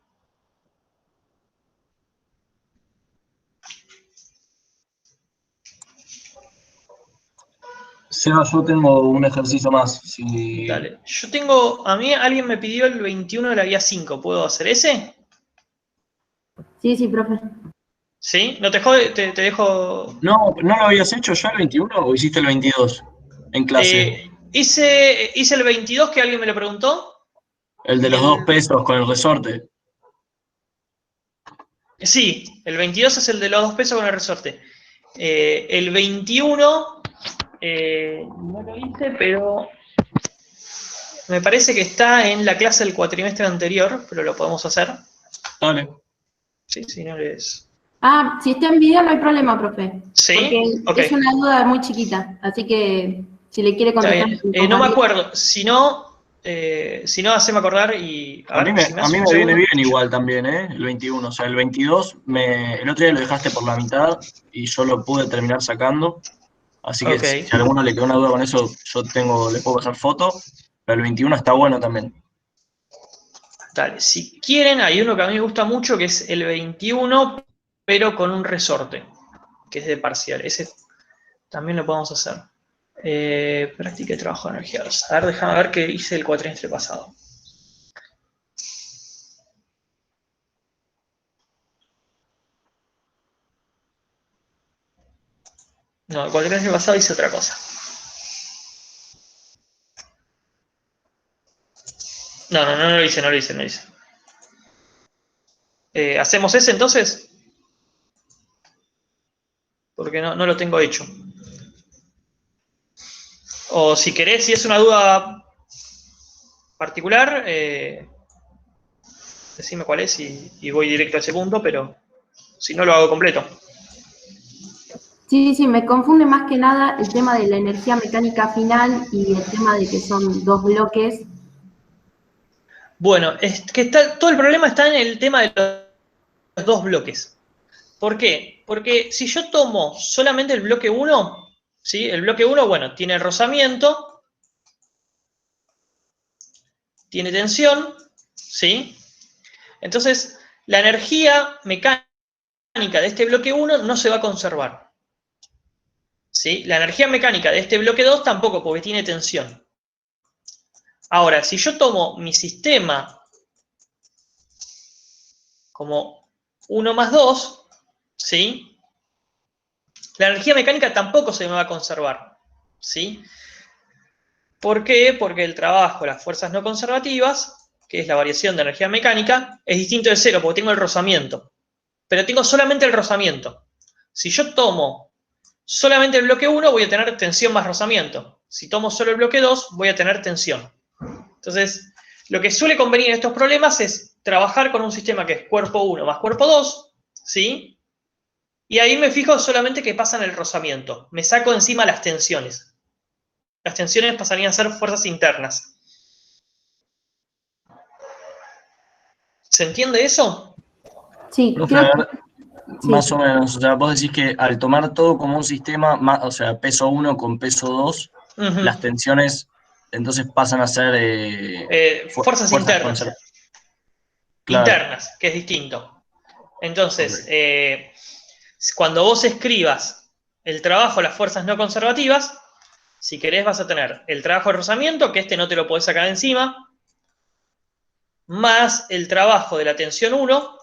Seba, yo tengo un ejercicio más. Si... Dale. Yo tengo, a mí alguien me pidió el 21 de la guía 5. ¿Puedo hacer ese? Sí, profe. ¿Sí? ¿No te jode? Te dejo... ¿No lo habías hecho ya el 21 o hiciste el 22 en clase? Hice el 22 que alguien me lo preguntó. El de Y los 2 pesos con el resorte. Sí, el 22 es el de los 2 pesos con el resorte. El 21, no lo hice, pero me parece que está en la clase del cuatrimestre anterior, pero lo podemos hacer. Dale. Sí, sí, no les... Ah, si está en video no hay problema, profe. ¿Sí? Porque Ok. es una duda muy chiquita, así que si le quiere Está contestar. bien. No me acuerdo. Si no, haceme acordar y... A mí ver, si me a hace mí un me viene segundo. bien igual también, el 21. O sea, el 22, el otro día lo dejaste por la mitad y yo lo pude terminar sacando. Así que Ok. si a alguno le quedó una duda con eso, le puedo pasar foto. Pero el 21 está bueno también. Dale. Si quieren, hay uno que a mí me gusta mucho, que es el 21, pero con un resorte, que es de parcial. Ese también lo podemos hacer. Práctica y trabajo de energías. A ver, déjame ver qué hice el cuatrimestre pasado. No, el cuatrimestre pasado hice otra cosa. No lo hice, no lo hice, no lo hice. ¿Hacemos ese entonces? Porque no lo tengo hecho. O si querés, si es una duda particular, decime cuál es y voy directo a ese punto, pero si no lo hago completo. Sí, me confunde más que nada el tema de la energía mecánica final y el tema de que son 2 bloques. Bueno, es que todo el problema está en el tema de los 2 bloques. ¿Por qué? Porque si yo tomo solamente el bloque 1, ¿sí? El bloque 1, bueno, tiene rozamiento, tiene tensión, ¿sí? Entonces, la energía mecánica de este bloque 1 no se va a conservar, ¿sí? La energía mecánica de este bloque 2 tampoco, porque tiene tensión. Ahora, si yo tomo mi sistema como 1 más 2, ¿sí? La energía mecánica tampoco se me va a conservar, ¿sí? ¿Por qué? Porque el trabajo, las fuerzas no conservativas, que es la variación de energía mecánica, es distinto de cero, porque tengo el rozamiento. Pero tengo solamente el rozamiento. Si yo tomo solamente el bloque 1, voy a tener tensión más rozamiento. Si tomo solo el bloque 2, voy a tener tensión. Entonces, lo que suele convenir en estos problemas es trabajar con un sistema que es cuerpo 1 más cuerpo 2, ¿sí? Y ahí me fijo solamente que pasan el rozamiento. Me saco encima las tensiones. Las tensiones pasarían a ser fuerzas internas. ¿Se entiende eso? Sí, Profe, a creo ver, que sí. más o menos. O sea, vos decís que al tomar todo como un sistema, o sea, peso 1 con peso 2, las tensiones entonces pasan a ser Fuerzas fuerzas internas. conservadoras. Claro, Internas, que es distinto. ok, Entonces, cuando vos escribas el trabajo, las fuerzas no conservativas, si querés vas a tener el trabajo de rozamiento, que este no te lo podés sacar de encima, más el trabajo de la tensión 1,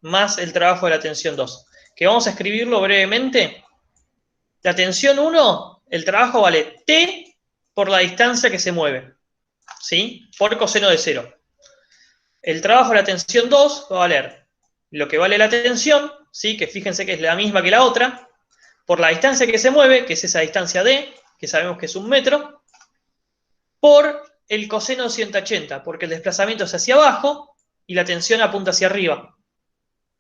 más el trabajo de la tensión 2. Que vamos a escribirlo brevemente. La tensión 1, el trabajo vale T por la distancia que se mueve, ¿sí? Por coseno de 0. El trabajo de la tensión 2 va a valer lo que vale la tensión, ¿sí? Que fíjense que es la misma que la otra, por la distancia que se mueve, que es esa distancia D, que sabemos que es 1 metro, por el coseno de 180, porque el desplazamiento es hacia abajo y la tensión apunta hacia arriba.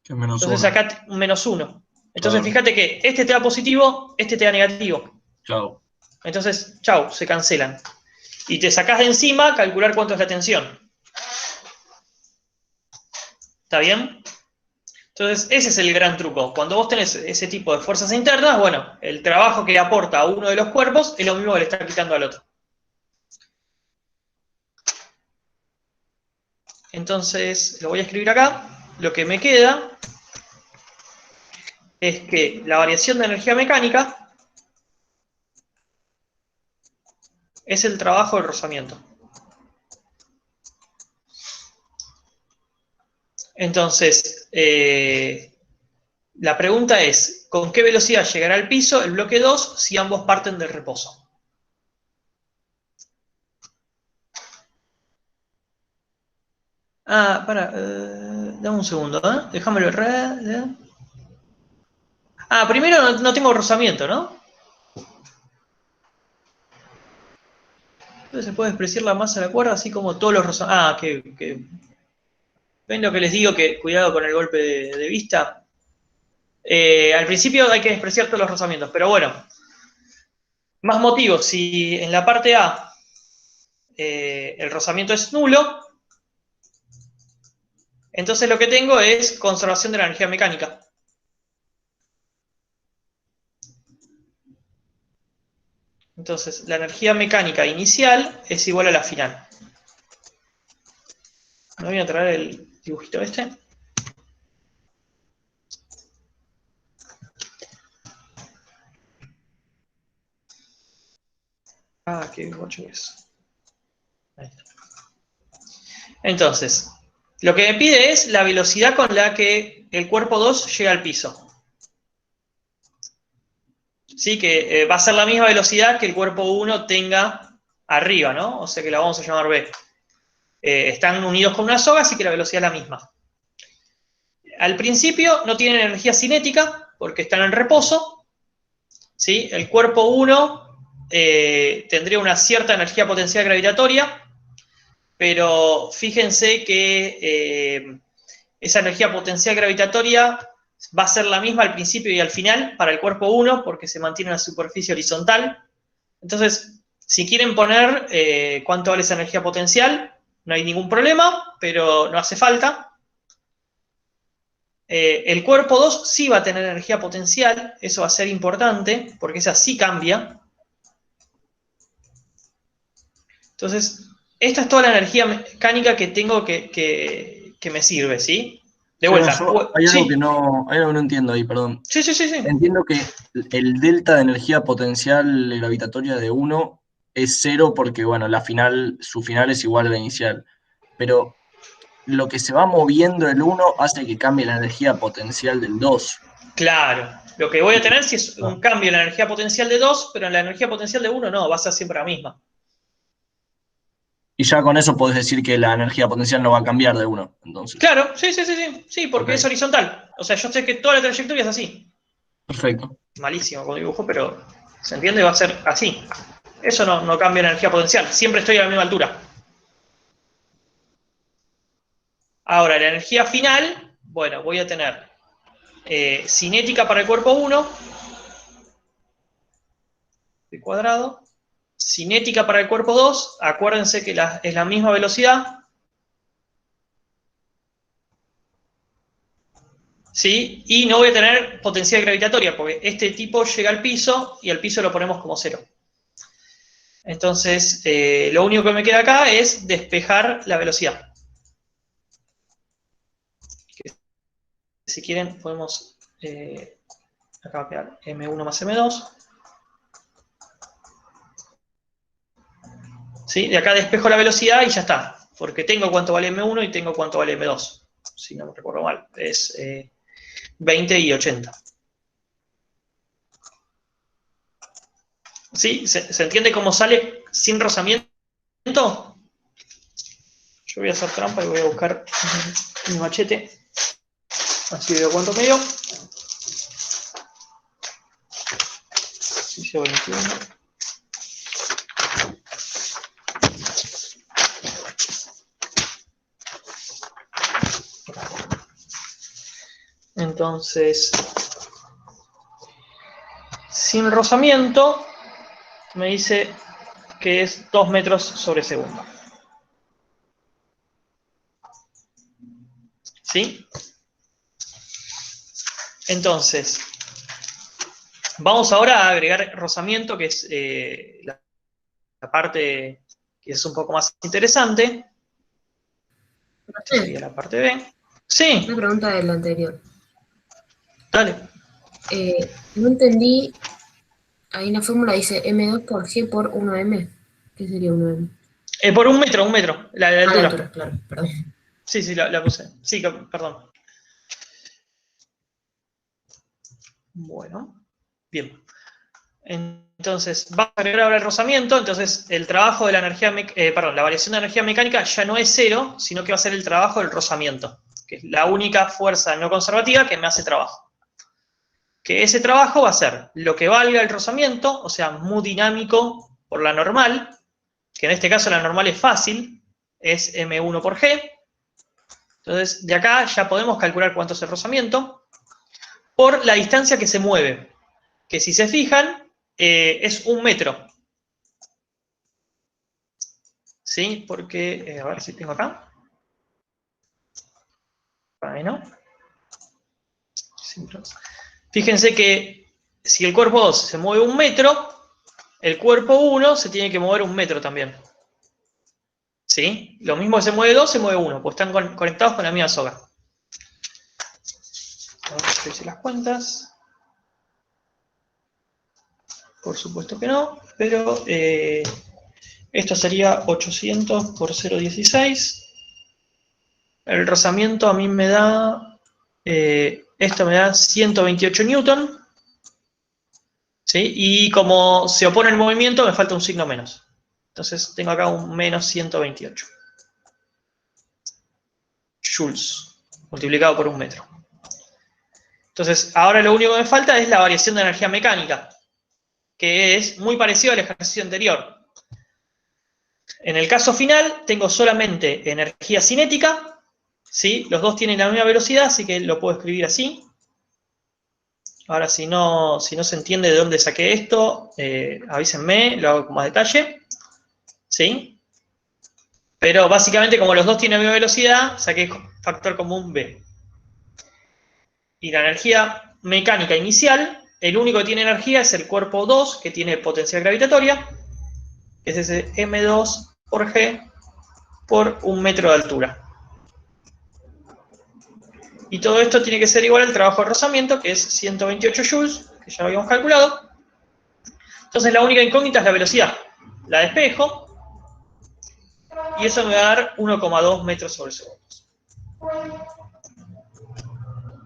que es menos Entonces 1. acá un menos 1. Entonces Claro, fíjate que este te da positivo, este te da negativo. chao. Entonces, chau, se cancelan. Y te sacás de encima calcular cuánto es la tensión. ¿Está bien? Entonces, ese es el gran truco. Cuando vos tenés ese tipo de fuerzas internas, bueno, el trabajo que aporta a uno de los cuerpos es lo mismo que le está quitando al otro. Entonces, lo voy a escribir acá. Lo que me queda es que la variación de energía mecánica es el trabajo del rozamiento. Entonces, la pregunta es, ¿con qué velocidad llegará al piso el bloque 2 si ambos parten del reposo? Ah, para, dame un segundo, ¿eh? Déjamelo. Ah, primero no tengo rozamiento, ¿no? Entonces se puede despreciar la masa de la cuerda, así como todos los rozamientos. Ah, ¿ven lo que les digo? Que cuidado con el golpe de vista. Al principio hay que despreciar todos los rozamientos, pero bueno. Más motivos, si en la parte A el rozamiento es nulo, entonces lo que tengo es conservación de la energía mecánica. Entonces, la energía mecánica inicial es igual a la final. Me voy a traer el dibujito este. Ah, qué bocho es. Ahí está. Entonces, lo que me pide es la velocidad con la que el cuerpo 2 llega al piso. Sí, que va a ser la misma velocidad que el cuerpo 1 tenga arriba, ¿no? O sea que la vamos a llamar B. Están unidos con una soga, así que la velocidad es la misma. Al principio no tienen energía cinética, porque están en reposo. ¿Sí? El cuerpo 1 tendría una cierta energía potencial gravitatoria, pero fíjense que esa energía potencial gravitatoria va a ser la misma al principio y al final para el cuerpo 1, porque se mantiene en la superficie horizontal. Entonces, si quieren poner cuánto vale esa energía potencial, no hay ningún problema, pero no hace falta. El cuerpo 2 sí va a tener energía potencial, eso va a ser importante, porque esa sí cambia. Entonces, esta es toda la energía mecánica que tengo que me sirve, ¿sí? De Seba, vuelta. hay algo Sí, hay algo que no entiendo ahí, perdón. sí. Entiendo que el delta de energía potencial gravitatoria de 1 es 0 porque, bueno, su final es igual a la inicial. Pero lo que se va moviendo el 1 hace que cambie la energía potencial del 2. Claro. Lo que voy a tener sí es un cambio en la energía potencial de 2, pero en la energía potencial de 1 no, va a ser siempre la misma. Y ya con eso podés decir que la energía potencial no va a cambiar de 1, entonces. Claro, sí, porque es Ok, horizontal. O sea, yo sé que toda la trayectoria es así. perfecto. Malísimo con dibujo, pero se entiende, va a ser así. Eso no cambia la energía potencial, siempre estoy a la misma altura. Ahora, la energía final, bueno, voy a tener cinética para el cuerpo 1, de cuadrado, cinética para el cuerpo 2, acuérdense que es la misma velocidad, ¿sí? Y no voy a tener potencial gravitatoria, porque este tipo llega al piso y al piso lo ponemos como 0. Entonces, lo único que me queda acá es despejar la velocidad. Si quieren, podemos acá va a quedar M1 más M2. ¿Sí? De acá despejo la velocidad y ya está. Porque tengo cuánto vale M1 y tengo cuánto vale M2. Si no me recuerdo mal. Es 20 y 80. ¿Sí? ¿Se entiende cómo sale sin rozamiento? Yo voy a hacer trampa y voy a buscar mi machete. Así veo cuánto me dio. 21. Entonces, sin rozamiento, me dice que es 2 metros sobre segundo. ¿Sí? Entonces, vamos ahora a agregar rozamiento, que es la parte que es un poco más interesante. Esta sería la parte B. Sí, Una pregunta del anterior. dale. No entendí, ahí en la fórmula dice M2 por G por 1M. ¿Qué sería 1M? Por un metro, la La altura. altura, claro, perdón. Sí, la puse. Sí, perdón. Bueno, bien. Entonces, vamos a agregar ahora el rozamiento. Entonces, el trabajo de la energía, la variación de energía mecánica ya no es 0, sino que va a ser el trabajo del rozamiento, que es la única fuerza no conservativa que me hace trabajo. Que ese trabajo va a ser lo que valga el rozamiento, o sea, mu dinámico por la normal, que en este caso la normal es fácil, es M1 por G. Entonces, de acá ya podemos calcular cuánto es el rozamiento, por la distancia que se mueve, que si se fijan, es 1 metro. ¿Sí? Porque, a ver si tengo acá. Ahí no. Fíjense que si el cuerpo 2 se mueve 1 metro, el cuerpo 1 se tiene que mover 1 metro también. ¿Sí? Lo mismo que se mueve 2, se mueve 1, pues están conectados con la misma soga. Vamos a hacer las cuentas. Por supuesto que no, pero esto sería 800 por 0,16. El rozamiento a mí me da, esto me da 128 newton. ¿Sí? Y como se opone el movimiento, me falta un signo menos. Entonces tengo acá un menos 128 joules, multiplicado por 1 metro. Entonces, ahora lo único que me falta es la variación de energía mecánica, que es muy parecido al ejercicio anterior. En el caso final, tengo solamente energía cinética, ¿sí? Los dos tienen la misma velocidad, así que lo puedo escribir así. Ahora, si no se entiende de dónde saqué esto, avísenme, lo hago con más detalle. ¿Sí? Pero básicamente, como los dos tienen la misma velocidad, saqué factor común B. Y la energía mecánica inicial, el único que tiene energía es el cuerpo 2, que tiene potencial gravitatoria, que es ese M2 por G por 1 metro de altura. Y todo esto tiene que ser igual al trabajo de rozamiento, que es 128 joules, que ya lo habíamos calculado. Entonces la única incógnita es la velocidad. La despejo, y eso me va a dar 1,2 metros sobre segundo.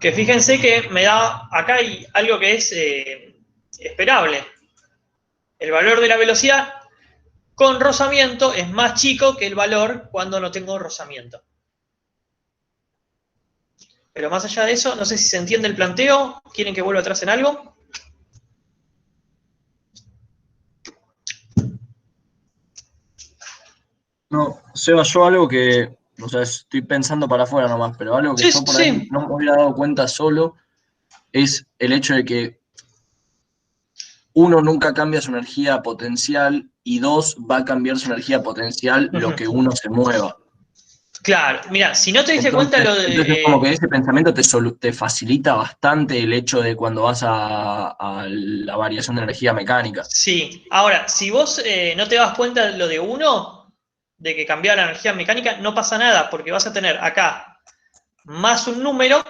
Que fíjense que me da, acá hay algo que es esperable. El valor de la velocidad con rozamiento es más chico que el valor cuando no tengo rozamiento. Pero más allá de eso, no sé si se entiende el planteo. ¿Quieren que vuelva atrás en algo? No, Seba, yo algo que, o sea, estoy pensando para afuera nomás, pero algo que Sí, yo por ahí sí. no me hubiera dado cuenta solo es el hecho de que 1 nunca cambia su energía potencial y 2 va a cambiar su energía potencial lo que 1 se mueva. Claro, mira, si no te diste cuenta lo de... Entonces como que ese pensamiento te facilita bastante el hecho de cuando vas a la variación de energía mecánica. Sí, ahora, si vos no te das cuenta de lo de 1, de que cambiaba la energía mecánica, no pasa nada, porque vas a tener acá más un número,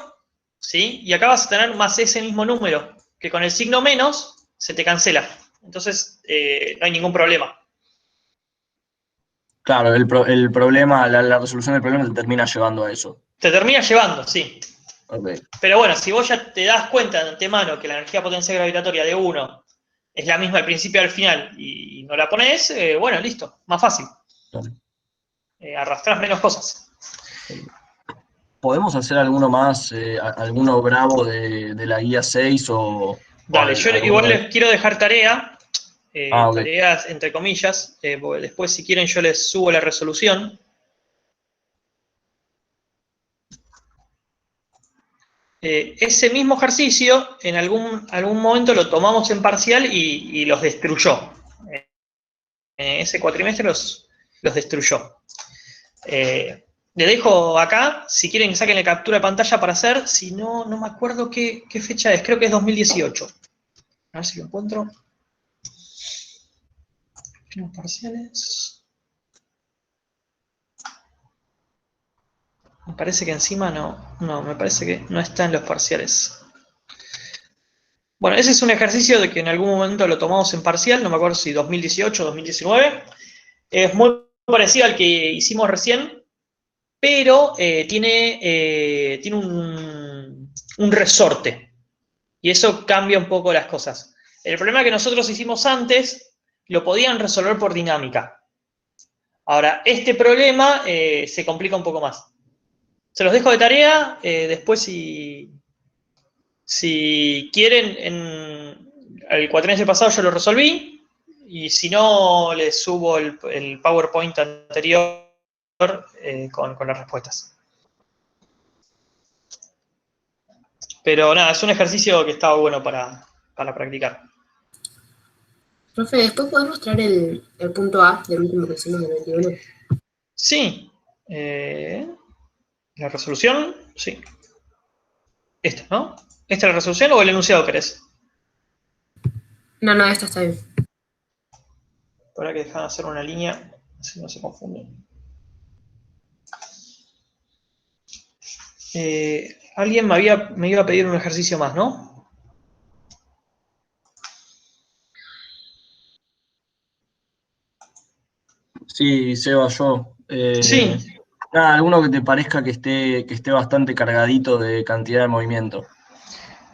¿sí? Y acá vas a tener más ese mismo número, que con el signo menos se te cancela. Entonces, no hay ningún problema. Claro, el problema, la resolución del problema te termina llevando a eso. Te termina llevando, sí. Okay. Pero bueno, si vos ya te das cuenta de antemano que la energía potencial gravitatoria de 1 es la misma al principio y al final y no la ponés, bueno, listo, más fácil. Arrastrás menos cosas. ¿Podemos hacer alguno más, alguno bravo de la guía 6 o Dale, yo igual les quiero dejar tarea, okay. tareas entre comillas, porque después si quieren yo les subo la resolución. Ese mismo ejercicio en algún momento lo tomamos en parcial y los destruyó. Ese cuatrimestre los destruyó. Le dejo acá, si quieren que saquen la captura de pantalla para hacer, si no, no me acuerdo qué fecha es, creo que es 2018. A ver si lo encuentro. Los parciales. Me parece que encima no, me parece que no está en los parciales. Bueno, ese es un ejercicio de que en algún momento lo tomamos en parcial, no me acuerdo si 2018 o 2019. Es muy parecido al que hicimos recién, pero tiene un resorte. Y eso cambia un poco las cosas. El problema que nosotros hicimos antes lo podían resolver por dinámica. Ahora, este problema se complica un poco más. Se los dejo de tarea, después si quieren, en el cuatrimestre pasado yo lo resolví, y si no, les subo el PowerPoint anterior con las respuestas. Pero nada, es un ejercicio que está bueno para practicar. Profe, ¿después podés mostrar el punto A del último que hicimos del 21? Sí. La resolución, sí. Esta, ¿no? ¿Esta es la resolución o el enunciado querés? No, esta está bien. Para que dejan hacer una línea, así no se confunden. Alguien me iba a pedir un ejercicio más, ¿no? Sí, Seba, yo. Sí. Nada, alguno que te parezca que esté bastante cargadito de cantidad de movimiento.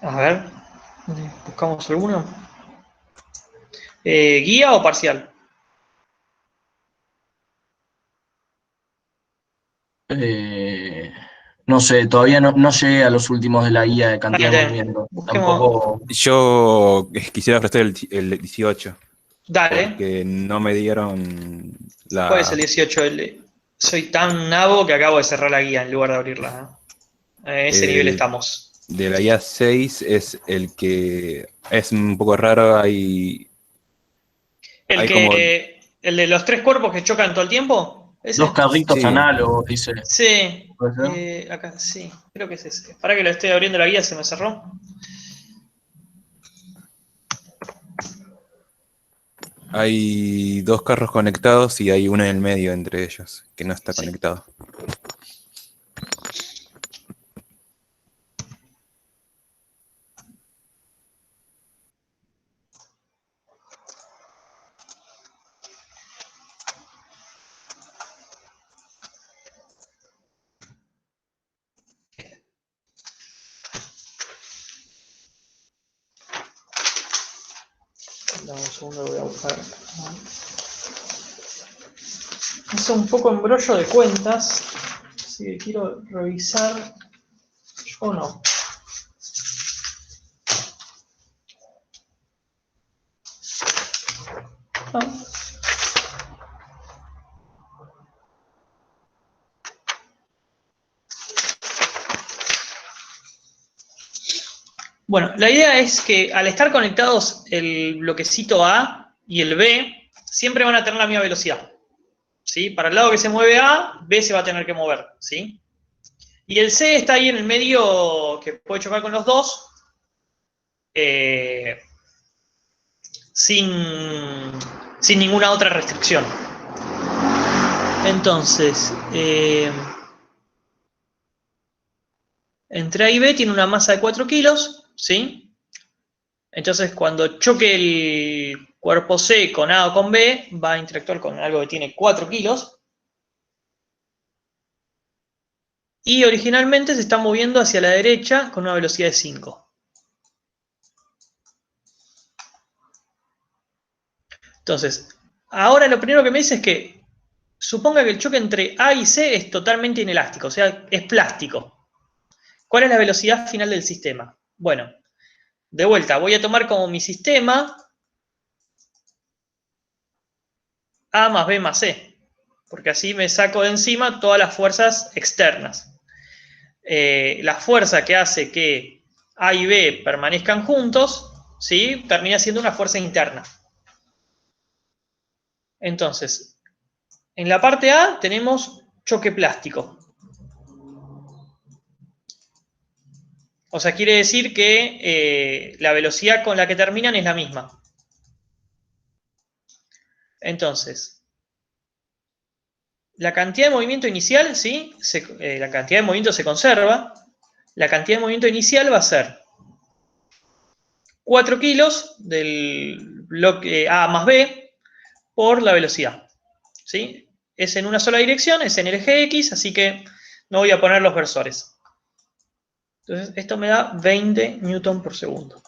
A ver, buscamos alguno. ¿Guía o parcial? No sé, todavía no llegué a los últimos de la guía de cantidad de movimiento. Busquemos. Tampoco. Yo quisiera ofrecer el 18, Dale. porque no me dieron ¿Cuál es el 18? Soy tan nabo que acabo de cerrar la guía en lugar de abrirla, ¿no? A ese nivel estamos. De la guía 6 es el que es un poco raro, ¿El de los 3 cuerpos que chocan todo el tiempo? ¿Ese? 2 carritos Sí. análogos, dice. Sí. ¿Puede ser? Acá, sí, creo que es ese. Para que lo estoy abriendo la guía, se me cerró. Hay 2 carros conectados y hay uno en el medio entre ellos, que no está conectado. Dame un segundo, lo voy a buscar. Es un poco embrollo de cuentas, así que quiero revisar. Yo no. Bueno, la idea es que al estar conectados el bloquecito A y el B, siempre van a tener la misma velocidad. ¿Sí? Para el lado que se mueve A, B se va a tener que mover. ¿Sí? Y el C está ahí en el medio, que puede chocar con los dos, sin ninguna otra restricción. Entonces, entre A y B tiene una masa de 4 kilos, ¿sí? Entonces, cuando choque el cuerpo C con A o con B, va a interactuar con algo que tiene 4 kilos. Y originalmente se está moviendo hacia la derecha con una velocidad de 5. Entonces, ahora lo primero que me dice es que suponga que el choque entre A y C es totalmente inelástico, o sea, es plástico. ¿Cuál es la velocidad final del sistema? Bueno, de vuelta, voy a tomar como mi sistema A más B más C, porque así me saco de encima todas las fuerzas externas. La fuerza que hace que A y B permanezcan juntos, ¿sí? Termina siendo una fuerza interna. Entonces, en la parte A tenemos choque plástico. O sea, quiere decir que la velocidad con la que terminan es la misma. Entonces, la cantidad de movimiento inicial, ¿sí? La cantidad de movimiento se conserva. La cantidad de movimiento inicial va a ser 4 kilos del bloque A más B por la velocidad. ¿Sí? Es en una sola dirección, es en el eje X, así que no voy a poner los versores. Entonces, esto me da 20 newton por segundo.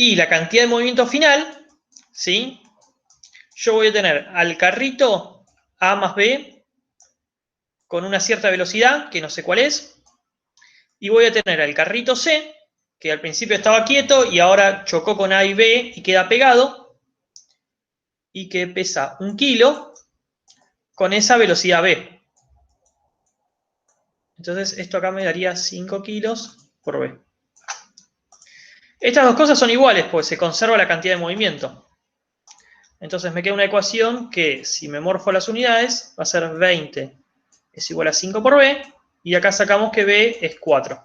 Y la cantidad de movimiento final, ¿sí? Yo voy a tener al carrito A más B con una cierta velocidad, que no sé cuál es, y voy a tener al carrito C, que al principio estaba quieto y ahora chocó con A y B y queda pegado, y que pesa 1 kilo con esa velocidad B. Entonces esto acá me daría 5 kilos por B. Estas dos cosas son iguales, pues se conserva la cantidad de movimiento. Entonces me queda una ecuación que, si me morfo las unidades, va a ser 20 es igual a 5 por B, y acá sacamos que B es 4.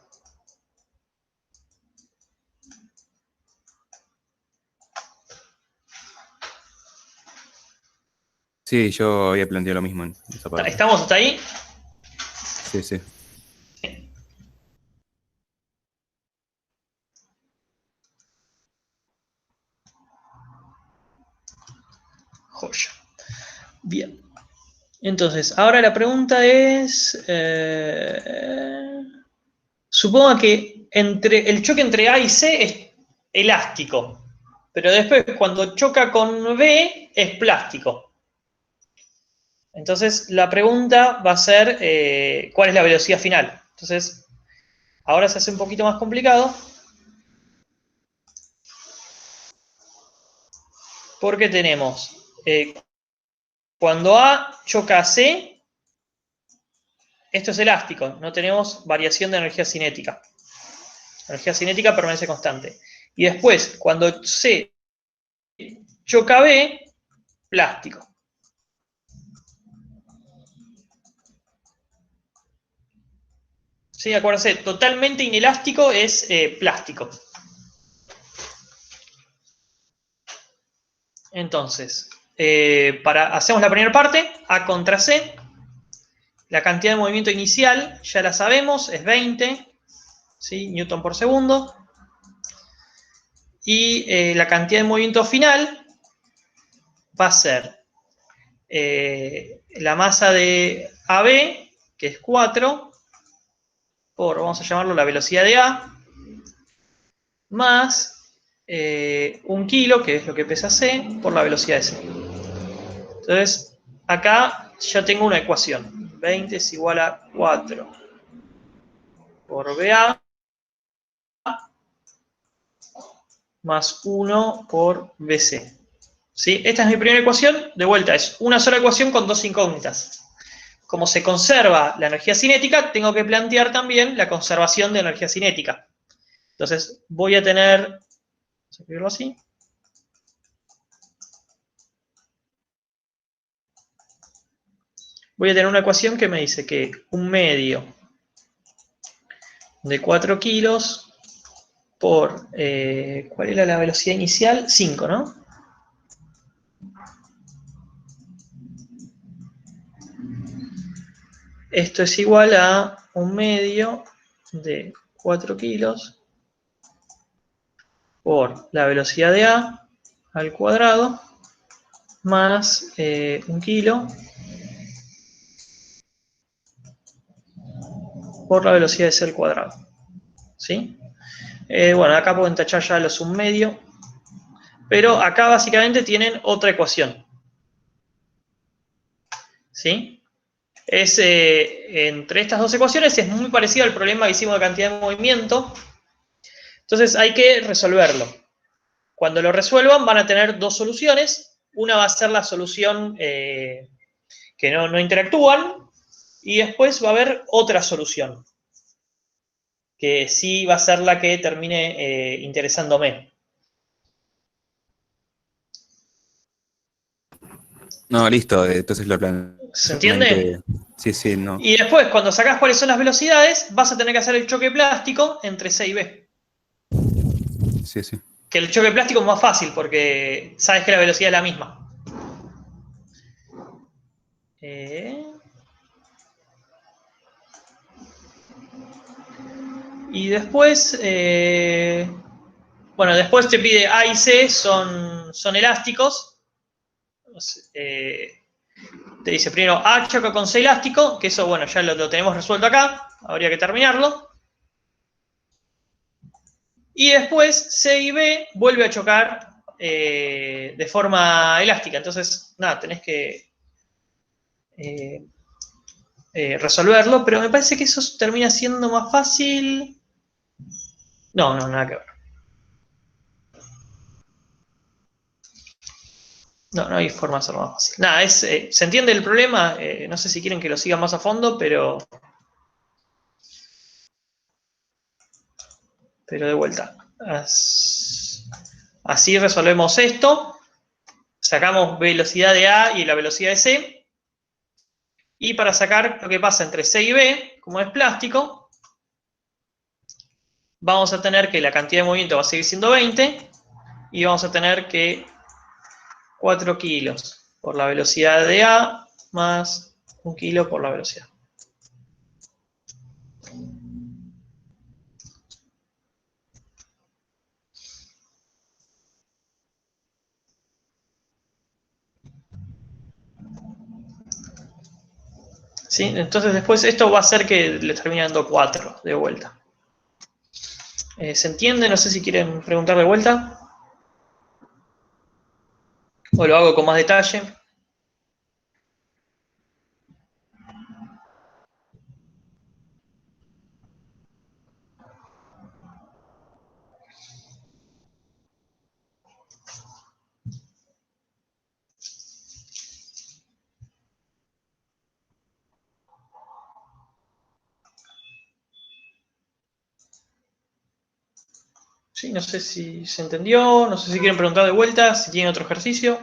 Sí, yo había planteado lo mismo en esa parte. ¿Estamos hasta ahí? Sí, sí. Joya. Bien. Entonces, ahora la pregunta es... suponga que el choque entre A y C es elástico, pero después cuando choca con B es plástico. Entonces, la pregunta va a ser ¿cuál es la velocidad final? Entonces, ahora se hace un poquito más complicado, porque tenemos, cuando A choca a C, esto es elástico, no tenemos variación de energía cinética. La energía cinética permanece constante. Y después, cuando C choca a B, plástico. Sí, acuérdense, totalmente inelástico es plástico. Entonces, hacemos la primera parte, A contra C. La cantidad de movimiento inicial ya la sabemos, es 20, ¿sí? Newton por segundo. Y la cantidad de movimiento final va a ser la masa de AB, que es 4, por, vamos a llamarlo, la velocidad de A, más 1 kilo, que es lo que pesa C, por la velocidad de C. Entonces, acá ya tengo una ecuación. 20 es igual a 4 por BA más 1 por BC. ¿Sí? Esta es mi primera ecuación. De vuelta, es una sola ecuación con dos incógnitas. Como se conserva la energía cinética, tengo que plantear también la conservación de energía cinética. Entonces, voy a tener, vamos a escribirlo así. Voy a tener una ecuación que me dice que 1/2 de 4 kilos por, ¿cuál era la velocidad inicial? 5, ¿no? Esto es igual a 1/2 de 4 kilos por la velocidad de A al cuadrado más 1 kilo por la velocidad de C al cuadrado. ¿Sí? Bueno, acá pueden tachar ya los 1/2, pero acá básicamente tienen otra ecuación. ¿Sí? Entre estas dos ecuaciones es muy parecido al problema que hicimos de cantidad de movimiento. Entonces hay que resolverlo. Cuando lo resuelvan van a tener dos soluciones. Una va a ser la solución que no interactúan, y después va a haber otra solución, que sí va a ser la que termine interesándome. No, listo, entonces lo plan. ¿Se entiende? Sí, sí, no. Y después, cuando sacás cuáles son las velocidades, vas a tener que hacer el choque plástico entre C y B. Sí, sí. Que el choque plástico es más fácil, porque sabes que la velocidad es la misma. Y después, bueno, después te pide A y C son elásticos. Te dice primero A choca con C elástico, que eso, bueno, ya lo tenemos resuelto acá, habría que terminarlo. Y después C y B vuelve a chocar de forma elástica. Entonces, nada, tenés que resolverlo, pero me parece que eso termina siendo más fácil. No, nada que ver. No hay forma de hacerlo más fácil. Nada, se entiende el problema. No sé si quieren que lo siga más a fondo, pero de vuelta. Así resolvemos esto. Sacamos velocidad de A y la velocidad de C. Y para sacar lo que pasa entre C y B, como es plástico, vamos a tener que la cantidad de movimiento va a seguir siendo 20 y vamos a tener que 4 kilos por la velocidad de A más 1 kilo por la velocidad. ¿Sí? Entonces después esto va a hacer que le termine dando 4 de vuelta. ¿Se entiende? No sé si quieren preguntar de vuelta. O lo hago con más detalle. Sí, no sé si se entendió, no sé si quieren preguntar de vuelta, si tienen otro ejercicio.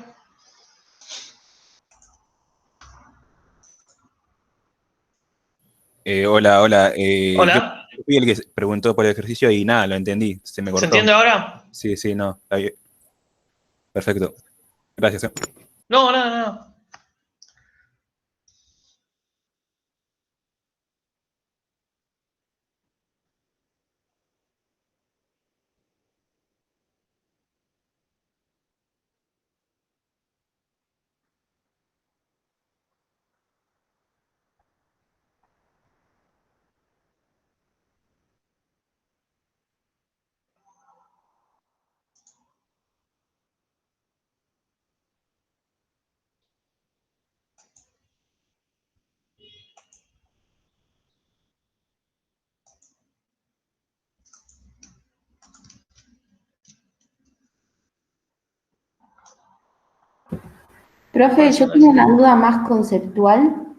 Hola. Yo Hola, fui el que preguntó por el ejercicio y nada, lo entendí. Se me ¿se cortó. entiende ahora? Sí, no. Está bien. Perfecto. Gracias. No, nada. Profe, yo tengo una duda más conceptual.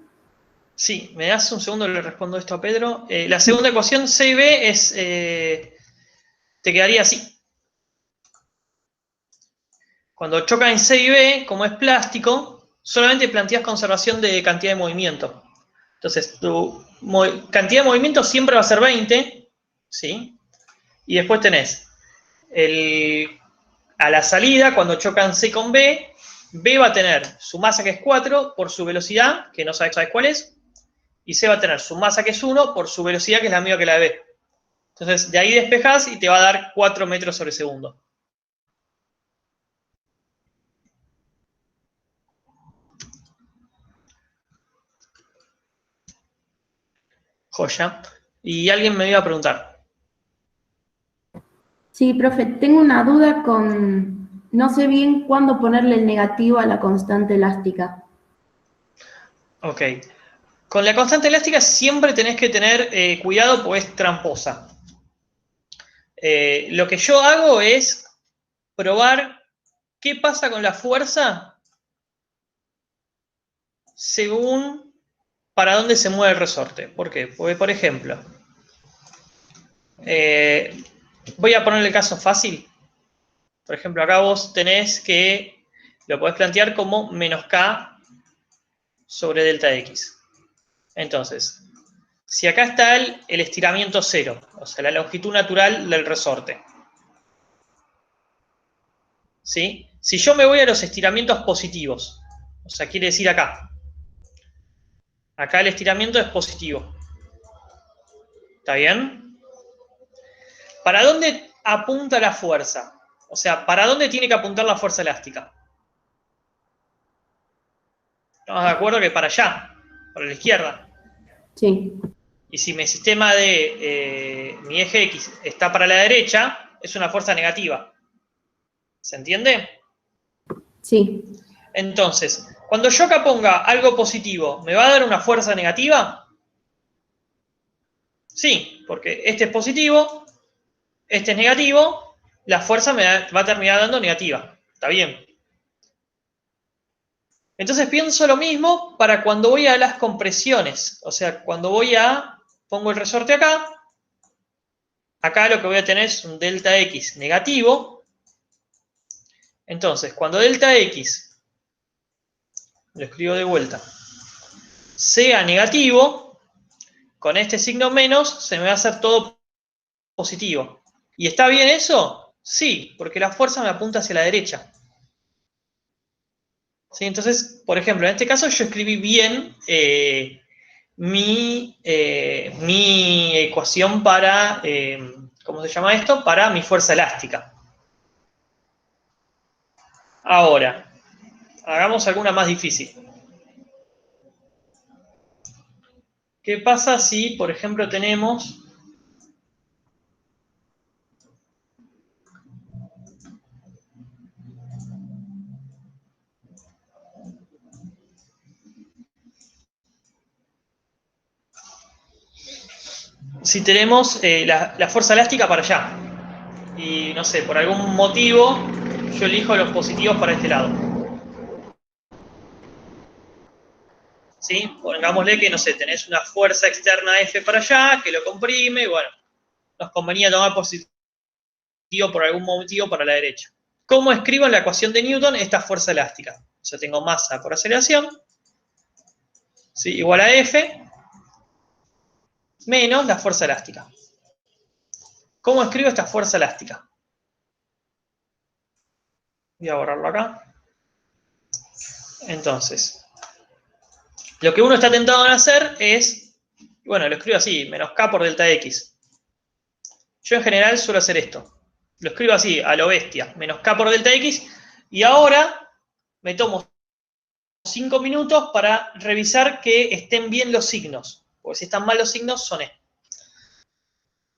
Sí, me das un segundo, le respondo esto a Pedro. La segunda ecuación, C y B, te quedaría así. Cuando chocan C y B, como es plástico, solamente planteas conservación de cantidad de movimiento. Entonces, tu cantidad de movimiento siempre va a ser 20, ¿sí? Y después tenés a la salida, cuando chocan C con B, B va a tener su masa que es 4 por su velocidad, que no sabes cuál es, y C va a tener su masa que es 1 por su velocidad, que es la misma que la de B. Entonces, de ahí despejás y te va a dar 4 metros sobre segundo. Joya. Y alguien me iba a preguntar. Sí, profe, tengo una duda con... No sé bien cuándo ponerle el negativo a la constante elástica. Ok. Con la constante elástica siempre tenés que tener cuidado porque es tramposa. Lo que yo hago es probar qué pasa con la fuerza según para dónde se mueve el resorte. ¿Por qué? Porque, por ejemplo, voy a poner el caso fácil. Por ejemplo, acá vos tenés que, lo podés plantear como menos K sobre delta X. Entonces, si acá está el estiramiento cero, o sea, la longitud natural del resorte. ¿Sí? Si yo me voy a los estiramientos positivos, o sea, quiere decir acá. Acá el estiramiento es positivo. ¿Está bien? ¿Para dónde apunta la fuerza? O sea, ¿para dónde tiene que apuntar la fuerza elástica? Estamos de acuerdo que para allá, para la izquierda. Sí. Y si mi sistema de mi eje X está para la derecha, es una fuerza negativa. ¿Se entiende? Sí. Entonces, cuando yo acá ponga algo positivo, ¿me va a dar una fuerza negativa? Sí, porque este es positivo, este es negativo, la fuerza me va a terminar dando negativa. ¿Está bien? Entonces pienso lo mismo para cuando voy a las compresiones. O sea, cuando pongo el resorte acá lo que voy a tener es un delta X negativo. Entonces, cuando delta X, lo escribo de vuelta, sea negativo, con este signo menos se me va a hacer todo positivo. ¿Y está bien eso? Sí, porque la fuerza me apunta hacia la derecha. ¿Sí? Entonces, por ejemplo, en este caso yo escribí bien mi ecuación para, ¿cómo se llama esto? Para mi fuerza elástica. Ahora, hagamos alguna más difícil. ¿Qué pasa si, por ejemplo, tenemos... Si tenemos la fuerza elástica para allá, y no sé, por algún motivo, yo elijo los positivos para este lado. ¿Sí? Pongámosle que, no sé, tenés una fuerza externa F para allá, que lo comprime, y bueno, nos convenía tomar positivo por algún motivo para la derecha. ¿Cómo escribo en la ecuación de Newton esta fuerza elástica? O sea, tengo masa por aceleración, ¿sí? Igual a F, menos la fuerza elástica. ¿Cómo escribo esta fuerza elástica? Voy a borrarlo acá. Entonces, lo que uno está tentado en hacer es, bueno, lo escribo así, menos K por delta X. Yo en general suelo hacer esto. Lo escribo así, a lo bestia, menos K por delta X, y ahora me tomo 5 minutos para revisar que estén bien los signos. Porque si están mal los signos, son E.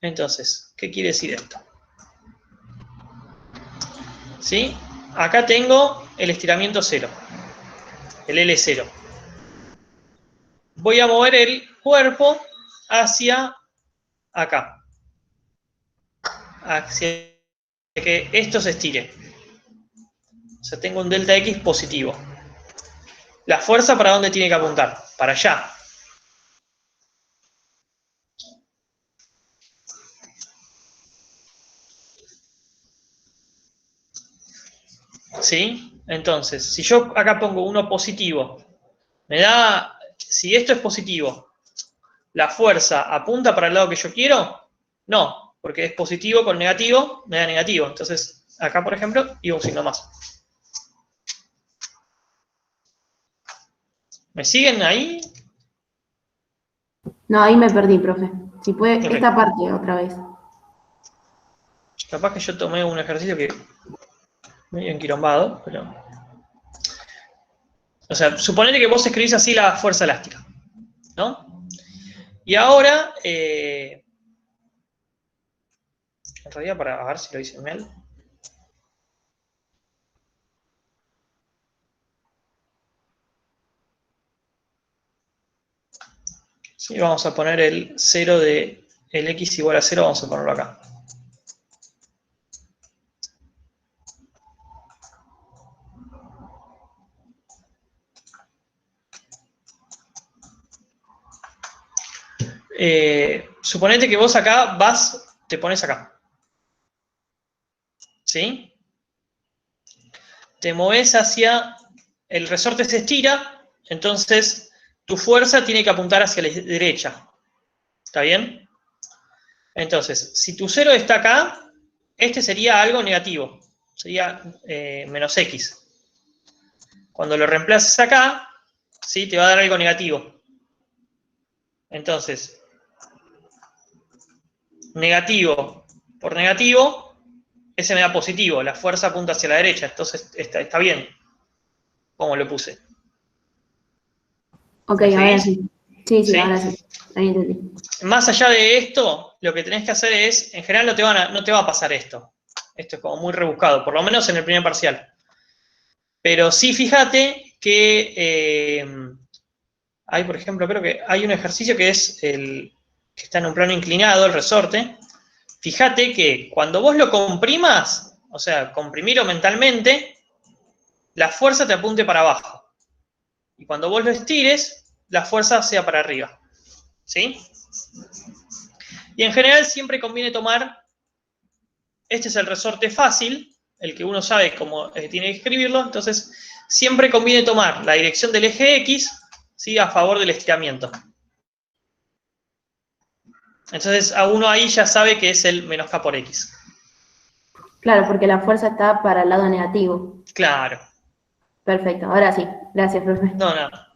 Entonces, ¿qué quiere decir esto? ¿Sí? Acá tengo el estiramiento 0, el L0. Voy a mover el cuerpo hacia acá. Hacia que esto se estire. O sea, tengo un delta X positivo. ¿La fuerza para dónde tiene que apuntar? Para allá. ¿Sí? Entonces, si yo acá pongo uno positivo, me da, si esto es positivo, ¿la fuerza apunta para el lado que yo quiero? No, porque es positivo con negativo, me da negativo. Entonces, acá, por ejemplo, iba un signo más. ¿Me siguen ahí? No, ahí me perdí, profe. Si puede, Ok. esta parte otra vez. Capaz que yo tomé un ejercicio que medio enquilombado, pero... O sea, suponete que vos escribís así la fuerza elástica, ¿no? Y ahora, en realidad, para ver si lo hice mal. Sí, vamos a poner el 0 de el X igual a 0, vamos a ponerlo acá. Suponete que vos acá te pones acá. ¿Sí? Te moves hacia, el resorte se estira, entonces tu fuerza tiene que apuntar hacia la derecha. ¿Está bien? Entonces, si tu 0 está acá, este sería algo negativo. Sería menos X. Cuando lo reemplaces acá, ¿sí? Te va a dar algo negativo. Entonces, negativo por negativo, ese me da positivo. La fuerza apunta hacia la derecha. Entonces, está bien. ¿Cómo lo puse? Ok, ¿Me ahora seguís? sí. Sí, ¿Sí? ahora sí. Ahí entendí. Más allá de esto, lo que tenés que hacer es, en general no te va a pasar esto. Esto es como muy rebuscado, por lo menos en el primer parcial. Pero sí, fíjate que hay, por ejemplo, creo que hay un ejercicio que es que está en un plano inclinado, el resorte. Fíjate que cuando vos lo comprimas, o sea, comprimirlo mentalmente, la fuerza te apunte para abajo. Y cuando vos lo estires, la fuerza sea para arriba. ¿Sí? Y en general siempre conviene tomar, este es el resorte fácil, el que uno sabe cómo tiene que escribirlo, entonces siempre conviene tomar la dirección del eje X, ¿sí? A favor del estiramiento. Entonces a uno ahí ya sabe que es el menos K por X. Claro, porque la fuerza está para el lado negativo. Claro. Perfecto, ahora sí. Gracias, profe. No, nada.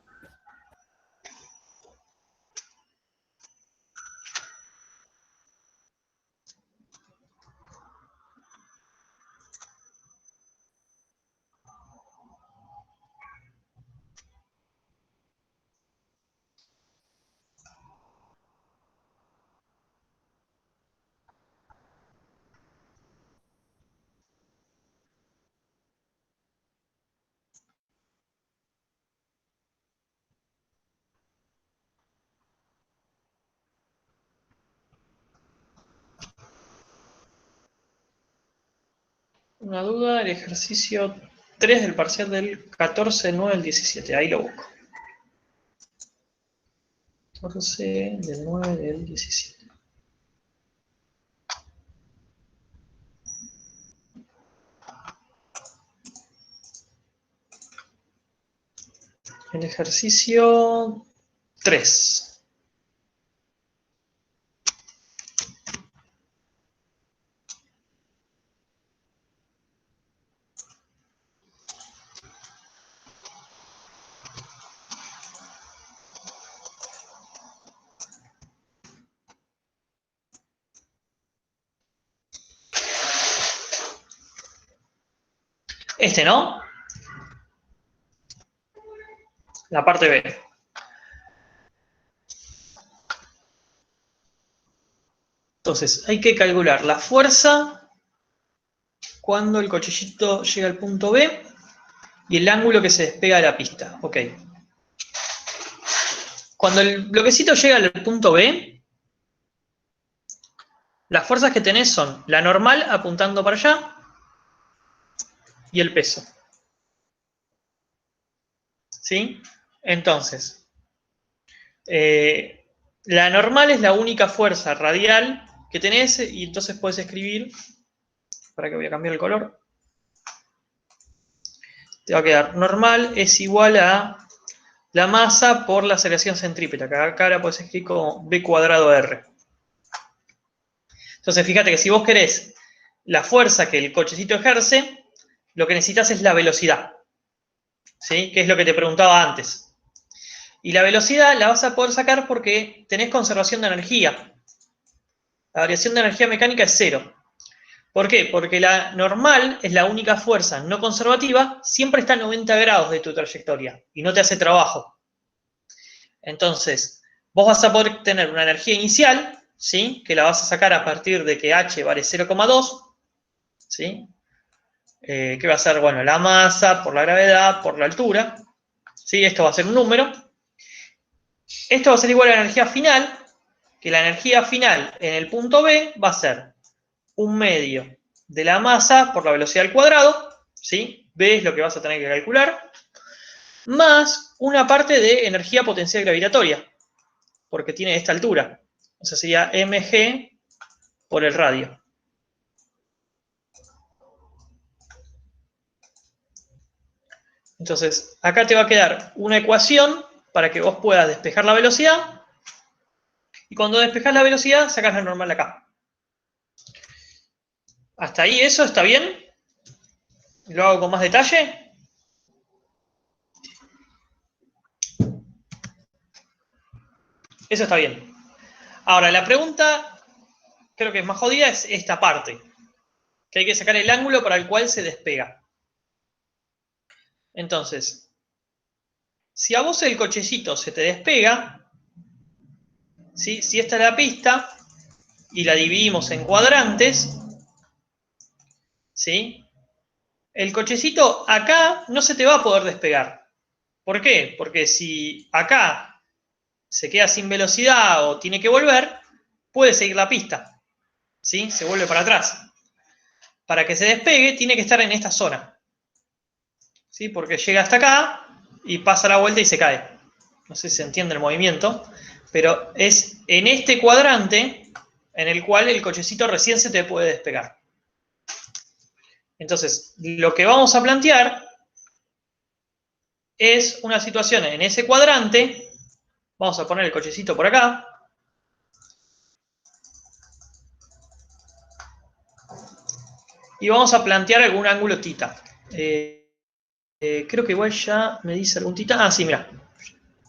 Una duda, el ejercicio 3 del parcial del 14 del 9 del 17. Ahí lo busco. 14 del 9 del 17. El ejercicio 3. Este, ¿no? La parte B. Entonces, hay que calcular la fuerza cuando el cochecito llega al punto B y el ángulo que se despega de la pista. Ok. Cuando el bloquecito llega al punto B, las fuerzas que tenés son la normal apuntando para allá y el peso. ¿Sí? Entonces, la normal es la única fuerza radial que tenés y entonces puedes escribir, para que voy a cambiar el color, te va a quedar normal es igual a la masa por la aceleración centrípeta, que acá ahora puedes escribir como B cuadrado R. Entonces, fíjate que si vos querés la fuerza que el cochecito ejerce, lo que necesitas es la velocidad, ¿sí? Que es lo que te preguntaba antes. Y la velocidad la vas a poder sacar porque tenés conservación de energía. La variación de energía mecánica es 0. ¿Por qué? Porque la normal es la única fuerza no conservativa, siempre está a 90 grados de tu trayectoria y no te hace trabajo. Entonces, vos vas a poder tener una energía inicial, ¿sí? Que la vas a sacar a partir de que h vale 0,2, ¿sí? Que va a ser, bueno, la masa por la gravedad, por la altura, ¿sí? Esto va a ser un número. Esto va a ser igual a la energía final, que la energía final en el punto B va a ser 1/2 de la masa por la velocidad al cuadrado, ¿sí? B es lo que vas a tener que calcular, más una parte de energía potencial gravitatoria, porque tiene esta altura. O sea, sería mg por el radio. Entonces, acá te va a quedar una ecuación para que vos puedas despejar la velocidad. Y cuando despejás la velocidad, sacás la normal acá. ¿Hasta ahí eso está bien? ¿Lo hago con más detalle? Eso está bien. Ahora, la pregunta, creo que es más jodida, es esta parte. Que hay que sacar el ángulo para el cual se despega. Entonces, si a vos el cochecito se te despega, ¿sí? Si esta es la pista y la dividimos en cuadrantes, ¿sí? El cochecito acá no se te va a poder despegar. ¿Por qué? Porque si acá se queda sin velocidad o tiene que volver, puede seguir la pista, ¿sí? Se vuelve para atrás. Para que se despegue, tiene que estar en esta zona, ¿sí? Porque llega hasta acá y pasa la vuelta y se cae. No sé si se entiende el movimiento, pero es en este cuadrante en el cual el cochecito recién se te puede despegar. Entonces, lo que vamos a plantear es una situación en ese cuadrante. Vamos a poner el cochecito por acá. Y vamos a plantear algún ángulo tita. Creo que igual ya me dice algún tita. Ah, sí, mira.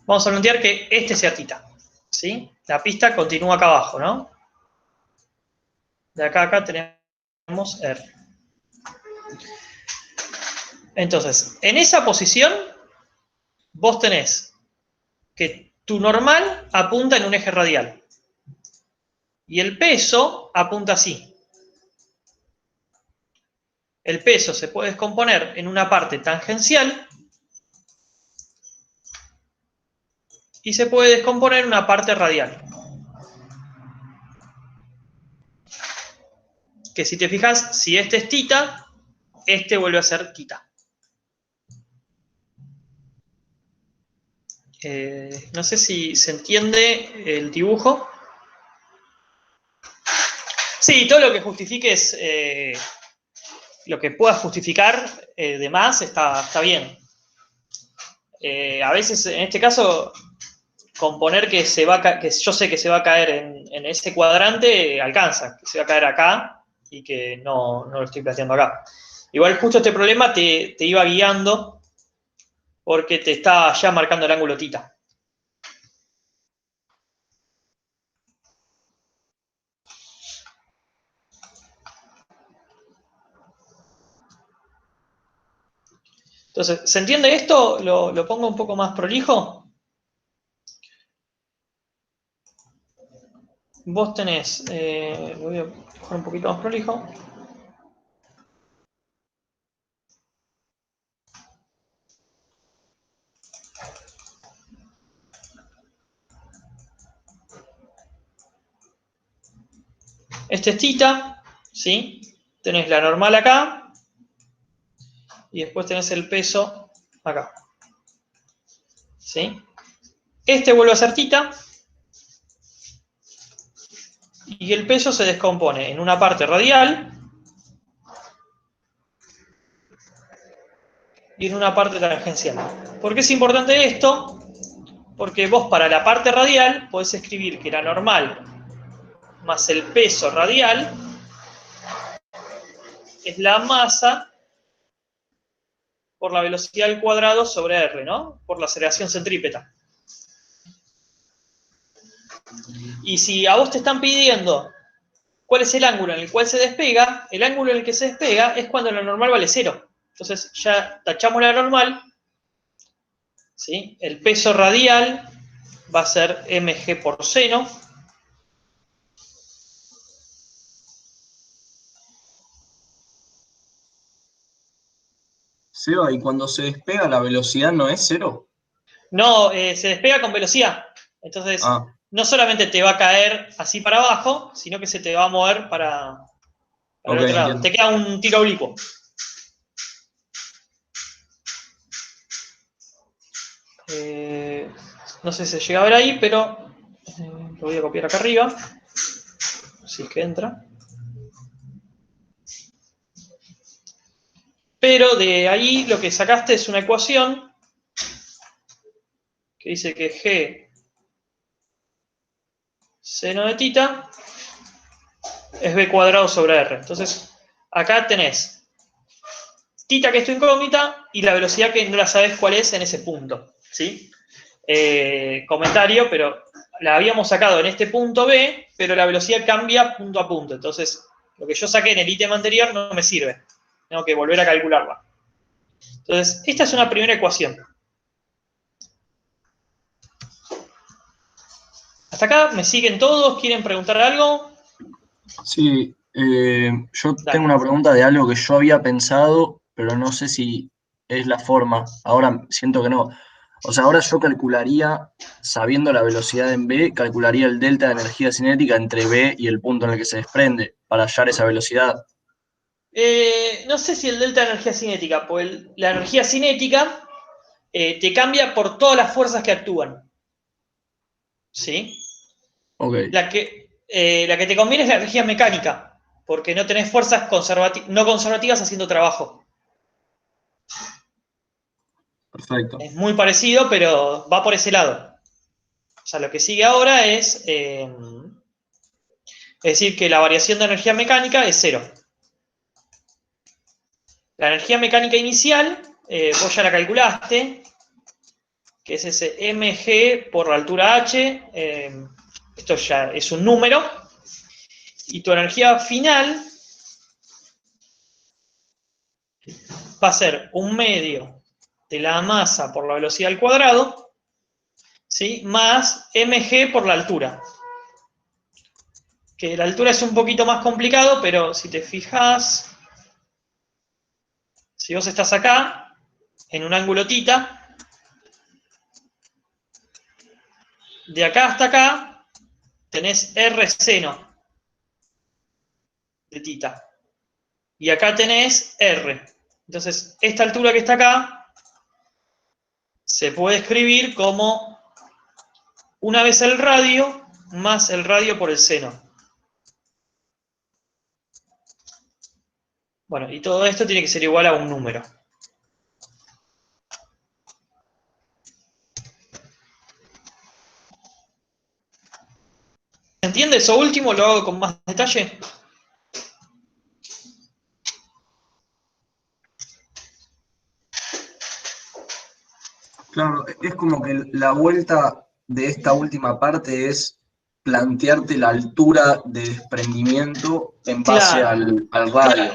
Vamos a plantear que este sea tita, ¿sí? La pista continúa acá abajo, ¿no? De acá a acá tenemos R. Entonces, en esa posición, vos tenés que tu normal apunta en un eje radial. Y el peso apunta así. El peso se puede descomponer en una parte tangencial y se puede descomponer en una parte radial. Que si te fijas, si este es tita, este vuelve a ser tita. No sé si se entiende el dibujo. Sí, todo lo que justifiques, lo que puedas justificar de más está bien. A veces, en este caso, con poner que yo sé que se va a caer en ese cuadrante, alcanza, que se va a caer acá y que no lo estoy planteando acá. Igual justo este problema te iba guiando porque te está ya marcando el ángulo tita. Entonces, ¿se entiende esto? ¿Lo pongo un poco más prolijo? Vos tenés, lo voy a dejar un poquito más prolijo. Este es tita, ¿sí? Tenés la normal acá y después tenés el peso acá, ¿sí? Este vuelve a ser tita y el peso se descompone en una parte radial y en una parte tangencial. ¿Por qué es importante esto? Porque vos para la parte radial podés escribir que la normal más el peso radial es la masa por la velocidad al cuadrado sobre R, ¿no? Por la aceleración centrípeta. Y si a vos te están pidiendo cuál es el ángulo en el cual se despega, el ángulo en el que se despega es cuando la normal vale 0. Entonces ya tachamos la normal, ¿sí? El peso radial va a ser mg por seno. Seba, ¿y cuando se despega la velocidad no es 0? No, se despega con velocidad. Entonces, no solamente te va a caer así para abajo, sino que se te va a mover para el otro lado. Entiendo. Te queda un tiro oblicuo. No sé si se llega a ver ahí, pero lo voy a copiar acá arriba. Si es que entra. Pero de ahí lo que sacaste es una ecuación que dice que G seno de tita es B cuadrado sobre R. Entonces, acá tenés tita, que es tu incógnita, y la velocidad que no la sabes cuál es en ese punto, ¿sí? Comentario, pero la habíamos sacado en este punto B, pero la velocidad cambia punto a punto. Entonces, lo que yo saqué en el ítem anterior no me sirve. Tengo que volver a calcularla. Entonces, esta es una primera ecuación. ¿Hasta acá me siguen todos? ¿Quieren preguntar algo? Sí, Yo Dale. tengo una pregunta de algo que yo había pensado, pero no sé si es la forma. Ahora siento que no. O sea, ahora yo calcularía, sabiendo la velocidad en B, calcularía el delta de energía cinética entre B y el punto en el que se desprende para hallar esa velocidad. No sé si el delta de energía cinética, pues la energía cinética te cambia por todas las fuerzas que actúan. ¿Sí? Ok, La que te conviene es la energía mecánica, porque no tenés fuerzas no conservativas haciendo trabajo. perfecto. Es muy parecido, pero va por ese lado. O sea, lo que sigue ahora es decir que la variación de energía mecánica es cero. La energía mecánica inicial, vos ya la calculaste, que es ese mg por la altura h, esto ya es un número, y tu energía final va a ser un medio de la masa por la velocidad al cuadrado, ¿sí? Más mg por la altura. Que la altura es un poquito más complicado, pero si te fijas, si vos estás acá, en un ángulo θ, de acá hasta acá, tenés r seno de θ. Y acá tenés r. Entonces, esta altura que está acá, se puede escribir como una vez el radio, más el radio por el seno. Bueno, y todo esto tiene que ser igual a un número. ¿Se entiende eso último? Lo hago con más detalle. Claro, es como que la vuelta de esta última parte es plantearte la altura de desprendimiento en base Claro, al claro. radio.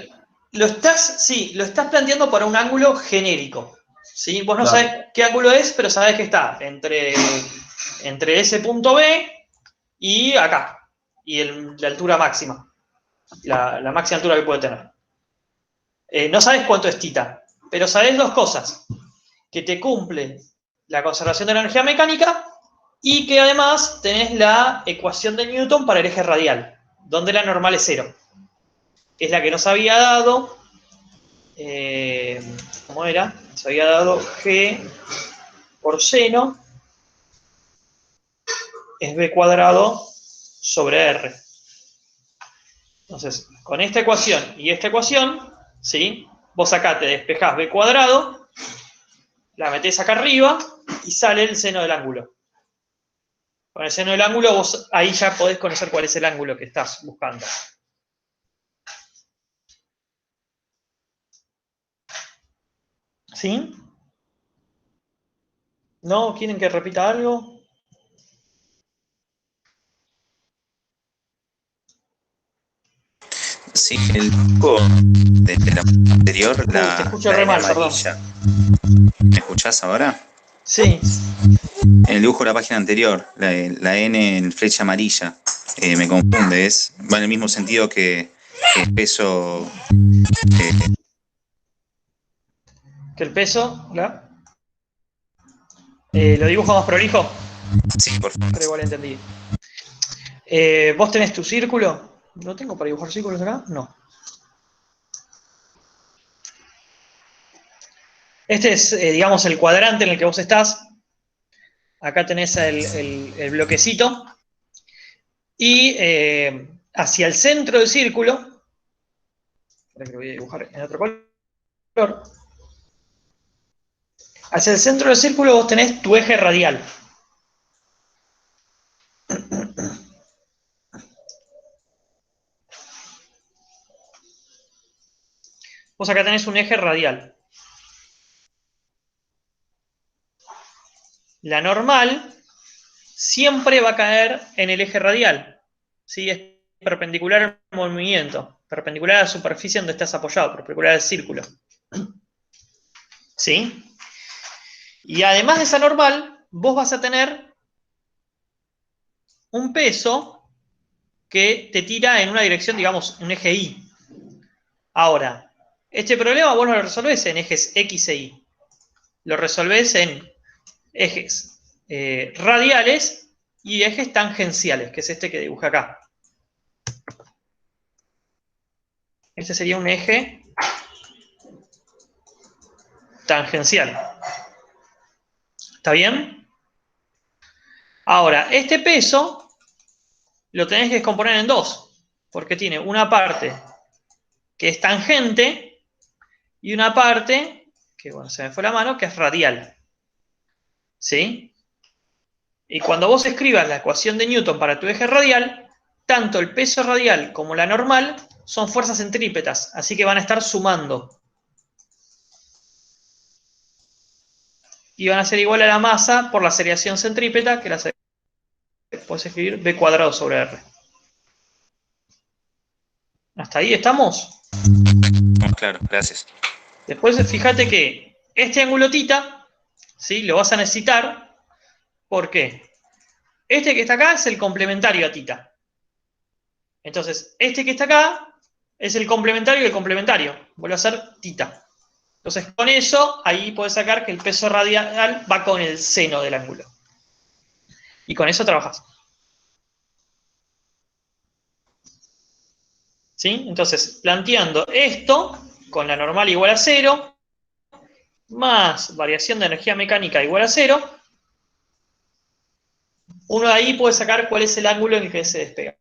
Sí, lo estás planteando para un ángulo genérico. ¿Sí? Vos no Claro, sabés qué ángulo es, pero sabés que está entre ese punto B y acá. Y la altura máxima. La máxima altura que puede tener. No sabés cuánto es θ, pero sabés dos cosas. Que te cumple la conservación de la energía mecánica y que además tenés la ecuación de Newton para el eje radial, donde la normal es cero. Que es la que nos había dado, ¿cómo era? Nos había dado G por seno es B cuadrado sobre R. Entonces, con esta ecuación y esta ecuación, ¿sí? Vos acá te despejás B cuadrado, la metés acá arriba y sale el seno del ángulo. Con el seno del ángulo vos ahí ya podés conocer cuál es el ángulo que estás buscando. ¿Sí? ¿No? ¿Quieren que repita algo? Sí, el dibujo de la anterior, Te escucho la re N mal, perdón. amarilla. ¿Me escuchás ahora? Sí. En el dibujo de la página anterior, la N en flecha amarilla, me confunde, va en el mismo sentido que el peso. Que el peso, ¿la? ¿Lo dibujo más prolijo? Sí, por favor. Pero igual entendí. ¿Vos tenés tu círculo? ¿No tengo para dibujar círculos acá? No. Este es, digamos, el cuadrante en el que vos estás. Acá tenés el bloquecito. Y hacia el centro del círculo, espera que lo voy a dibujar en otro color. Hacia el centro del círculo vos tenés tu eje radial. Vos acá tenés un eje radial. La normal siempre va a caer en el eje radial. ¿Sí? Es perpendicular al movimiento, perpendicular a la superficie donde estás apoyado, perpendicular al círculo. ¿Sí? Y además de esa normal, vos vas a tener un peso que te tira en una dirección, digamos, un eje Y. Ahora, este problema vos no lo resolvés en ejes X e Y. Lo resolvés en ejes radiales y ejes tangenciales, que es este que dibujé acá. Este sería un eje tangencial. ¿Está bien? Ahora, este peso lo tenés que descomponer en dos, porque tiene una parte que es tangente y una parte, que bueno, se me fue la mano, que es radial. ¿Sí? Y cuando vos escribas la ecuación de Newton para tu eje radial, tanto el peso radial como la normal son fuerzas centrípetas, así que van a estar sumando. Y van a ser igual a la masa por la seriación centrípeta, que la puedes escribir B cuadrado sobre R. ¿Hasta ahí estamos? Claro, gracias. Después fíjate que este ángulo θ, ¿sí? Lo vas a necesitar. ¿Por qué? Este que está acá es el complementario a θ. Entonces, este que está acá es el complementario del complementario. Vuelve a ser θ. Entonces, con eso, ahí podés sacar que el peso radial va con el seno del ángulo. Y con eso trabajás. ¿Sí? Entonces, planteando esto con la normal igual a 0, más variación de energía mecánica igual a 0, uno de ahí puede sacar cuál es el ángulo en el que se despega.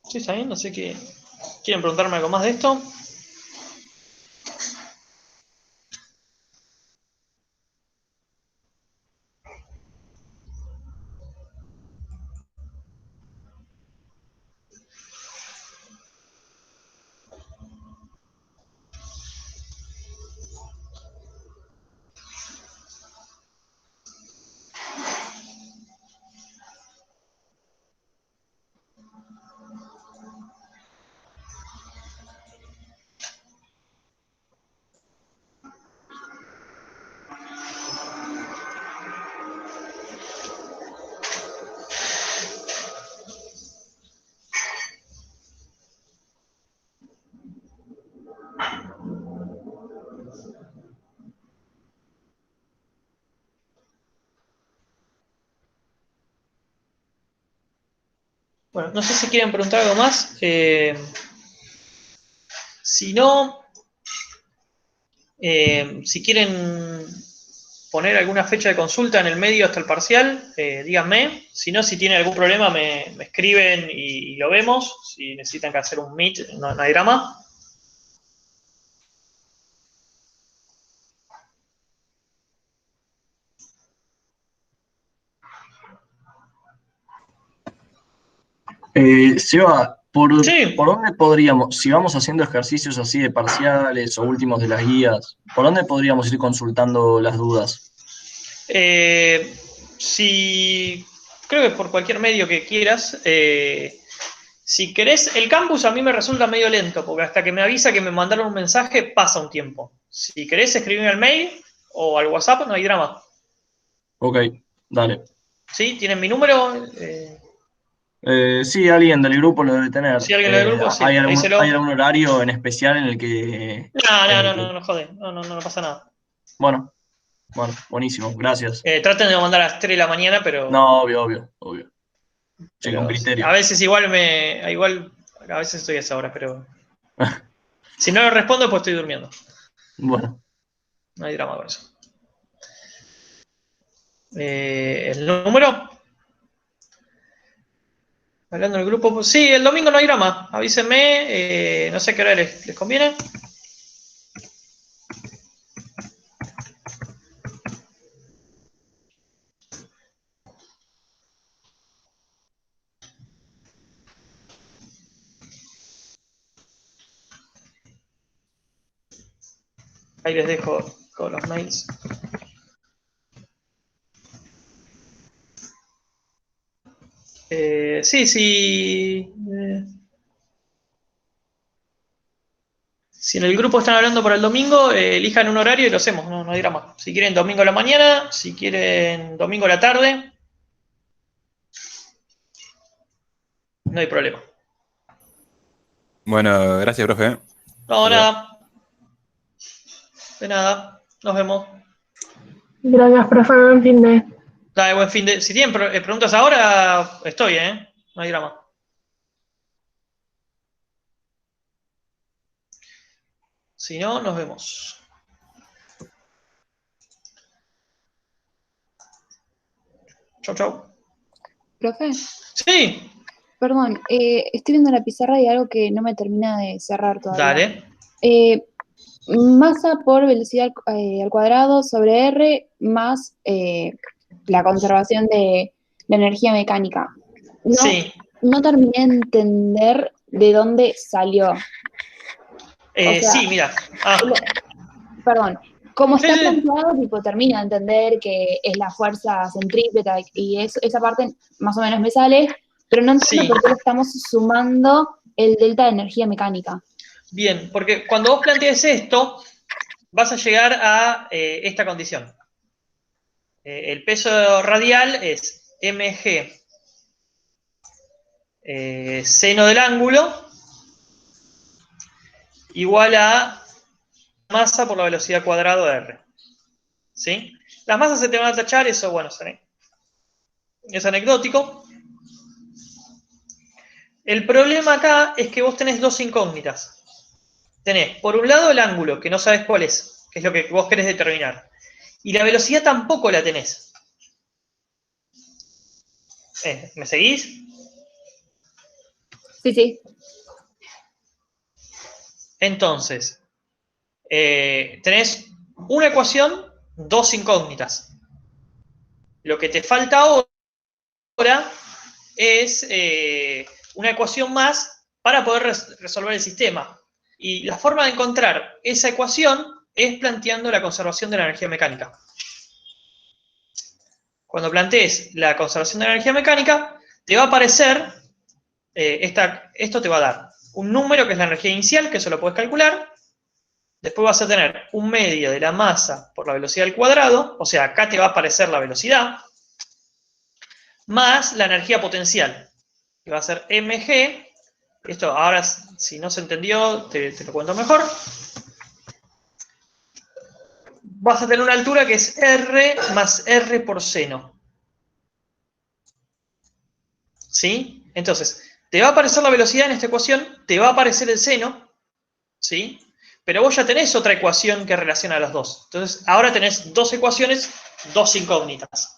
¿Sí está bien? No sé qué. ¿Quieren preguntarme algo más de esto? Bueno, no sé si quieren preguntar algo más. Si no, si quieren poner alguna fecha de consulta en el medio hasta el parcial, díganme. Si no, si tienen algún problema, me escriben y lo vemos. Si necesitan que hacer un meet, no hay drama. Seba, Sí, ¿por dónde podríamos, si vamos haciendo ejercicios así de parciales o últimos de las guías, por dónde podríamos ir consultando las dudas? si creo que por cualquier medio que quieras. Si querés, el campus a mí me resulta medio lento, porque hasta que me avisa que me mandaron un mensaje pasa un tiempo. Si querés, escribirme al mail o al WhatsApp, no hay drama. Ok, dale. ¿Sí? ¿Tienen mi número? Sí, alguien del grupo lo debe tener. Si alguien del grupo, sí, ¿Hay hay avíselo. algún horario en especial en el que, No, en no, el no, que... no, no jode. No, no, no, no pasa nada. Bueno, bueno, buenísimo, gracias. Traten de mandar a las 3 de la mañana, No, obvio, obvio, obvio. Sí, con pero a criterio. veces igual a veces estoy a esa hora, pero si no lo respondo, pues estoy durmiendo. Bueno, No hay drama con eso. ¿El número? Hablando del grupo, pues, sí, el domingo no hay drama. Avísenme, no sé qué hora les conviene. Ahí les dejo con los mails. Sí, sí. Si en el grupo están hablando para el domingo, elijan un horario y lo hacemos, no hay drama. Si quieren domingo a la mañana, si quieren domingo a la tarde, no hay problema. Bueno, gracias, profe. No, Hasta luego. nada. De nada. Nos vemos. Gracias, profe, buen fin de. Dale, buen fin de. Si tienen preguntas ahora, estoy, no hay drama. Si no, nos vemos. Chau, chau. Profe, Sí, perdón, estoy viendo la pizarra y algo que no me termina de cerrar todavía. dale. Masa por velocidad al cuadrado sobre R más la conservación de la energía mecánica. No, Sí. no terminé de entender de dónde salió. O sea, Sí, mira. perdón, como Sí, está sí. planteado, tipo, termino de entender que es la fuerza centrípeta y esa parte más o menos me sale, pero no entiendo Sí. por qué le estamos sumando el delta de energía mecánica. Bien, porque cuando vos plantees esto, vas a llegar a esta condición. El peso radial es mg seno del ángulo igual a masa por la velocidad cuadrada de r. ¿Sí? Las masas se te van a tachar, eso, bueno, es anecdótico. El problema acá es que vos tenés dos incógnitas. Tenés, por un lado, el ángulo, que no sabes cuál es, que es lo que vos querés determinar. Y la velocidad tampoco la tenés. ¿Me seguís? Sí, sí. Entonces, tenés una ecuación, dos incógnitas. Lo que te falta ahora es una ecuación más para poder resolver el sistema. Y la forma de encontrar esa ecuación es planteando la conservación de la energía mecánica. Cuando plantees la conservación de la energía mecánica, te va a aparecer, esto te va a dar un número que es la energía inicial, que eso lo puedes calcular. Después vas a tener un medio de la masa por la velocidad al cuadrado, o sea, acá te va a aparecer la velocidad, más la energía potencial, que va a ser mg. Esto ahora, si no se entendió, te lo cuento mejor. Vas a tener una altura que es r más r por seno. ¿Sí? Entonces, te va a aparecer la velocidad en esta ecuación, te va a aparecer el seno, ¿sí? Pero vos ya tenés otra ecuación que relaciona a las dos. Entonces, ahora tenés dos ecuaciones, dos incógnitas.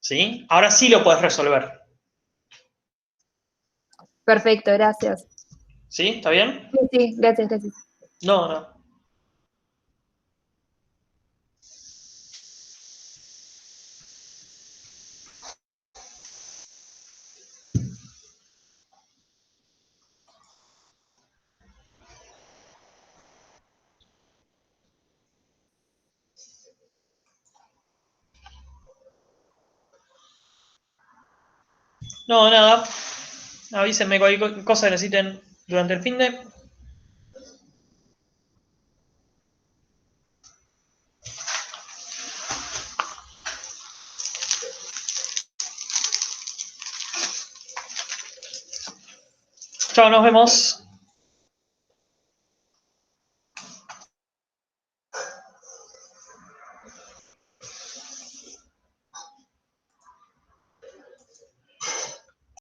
¿Sí? Ahora sí lo podés resolver. Perfecto, gracias. ¿Sí? ¿Está bien? Sí, sí, gracias, gracias. No, no. No, nada. Avísenme cualquier cosa que necesiten durante el fin de. Chao, nos vemos.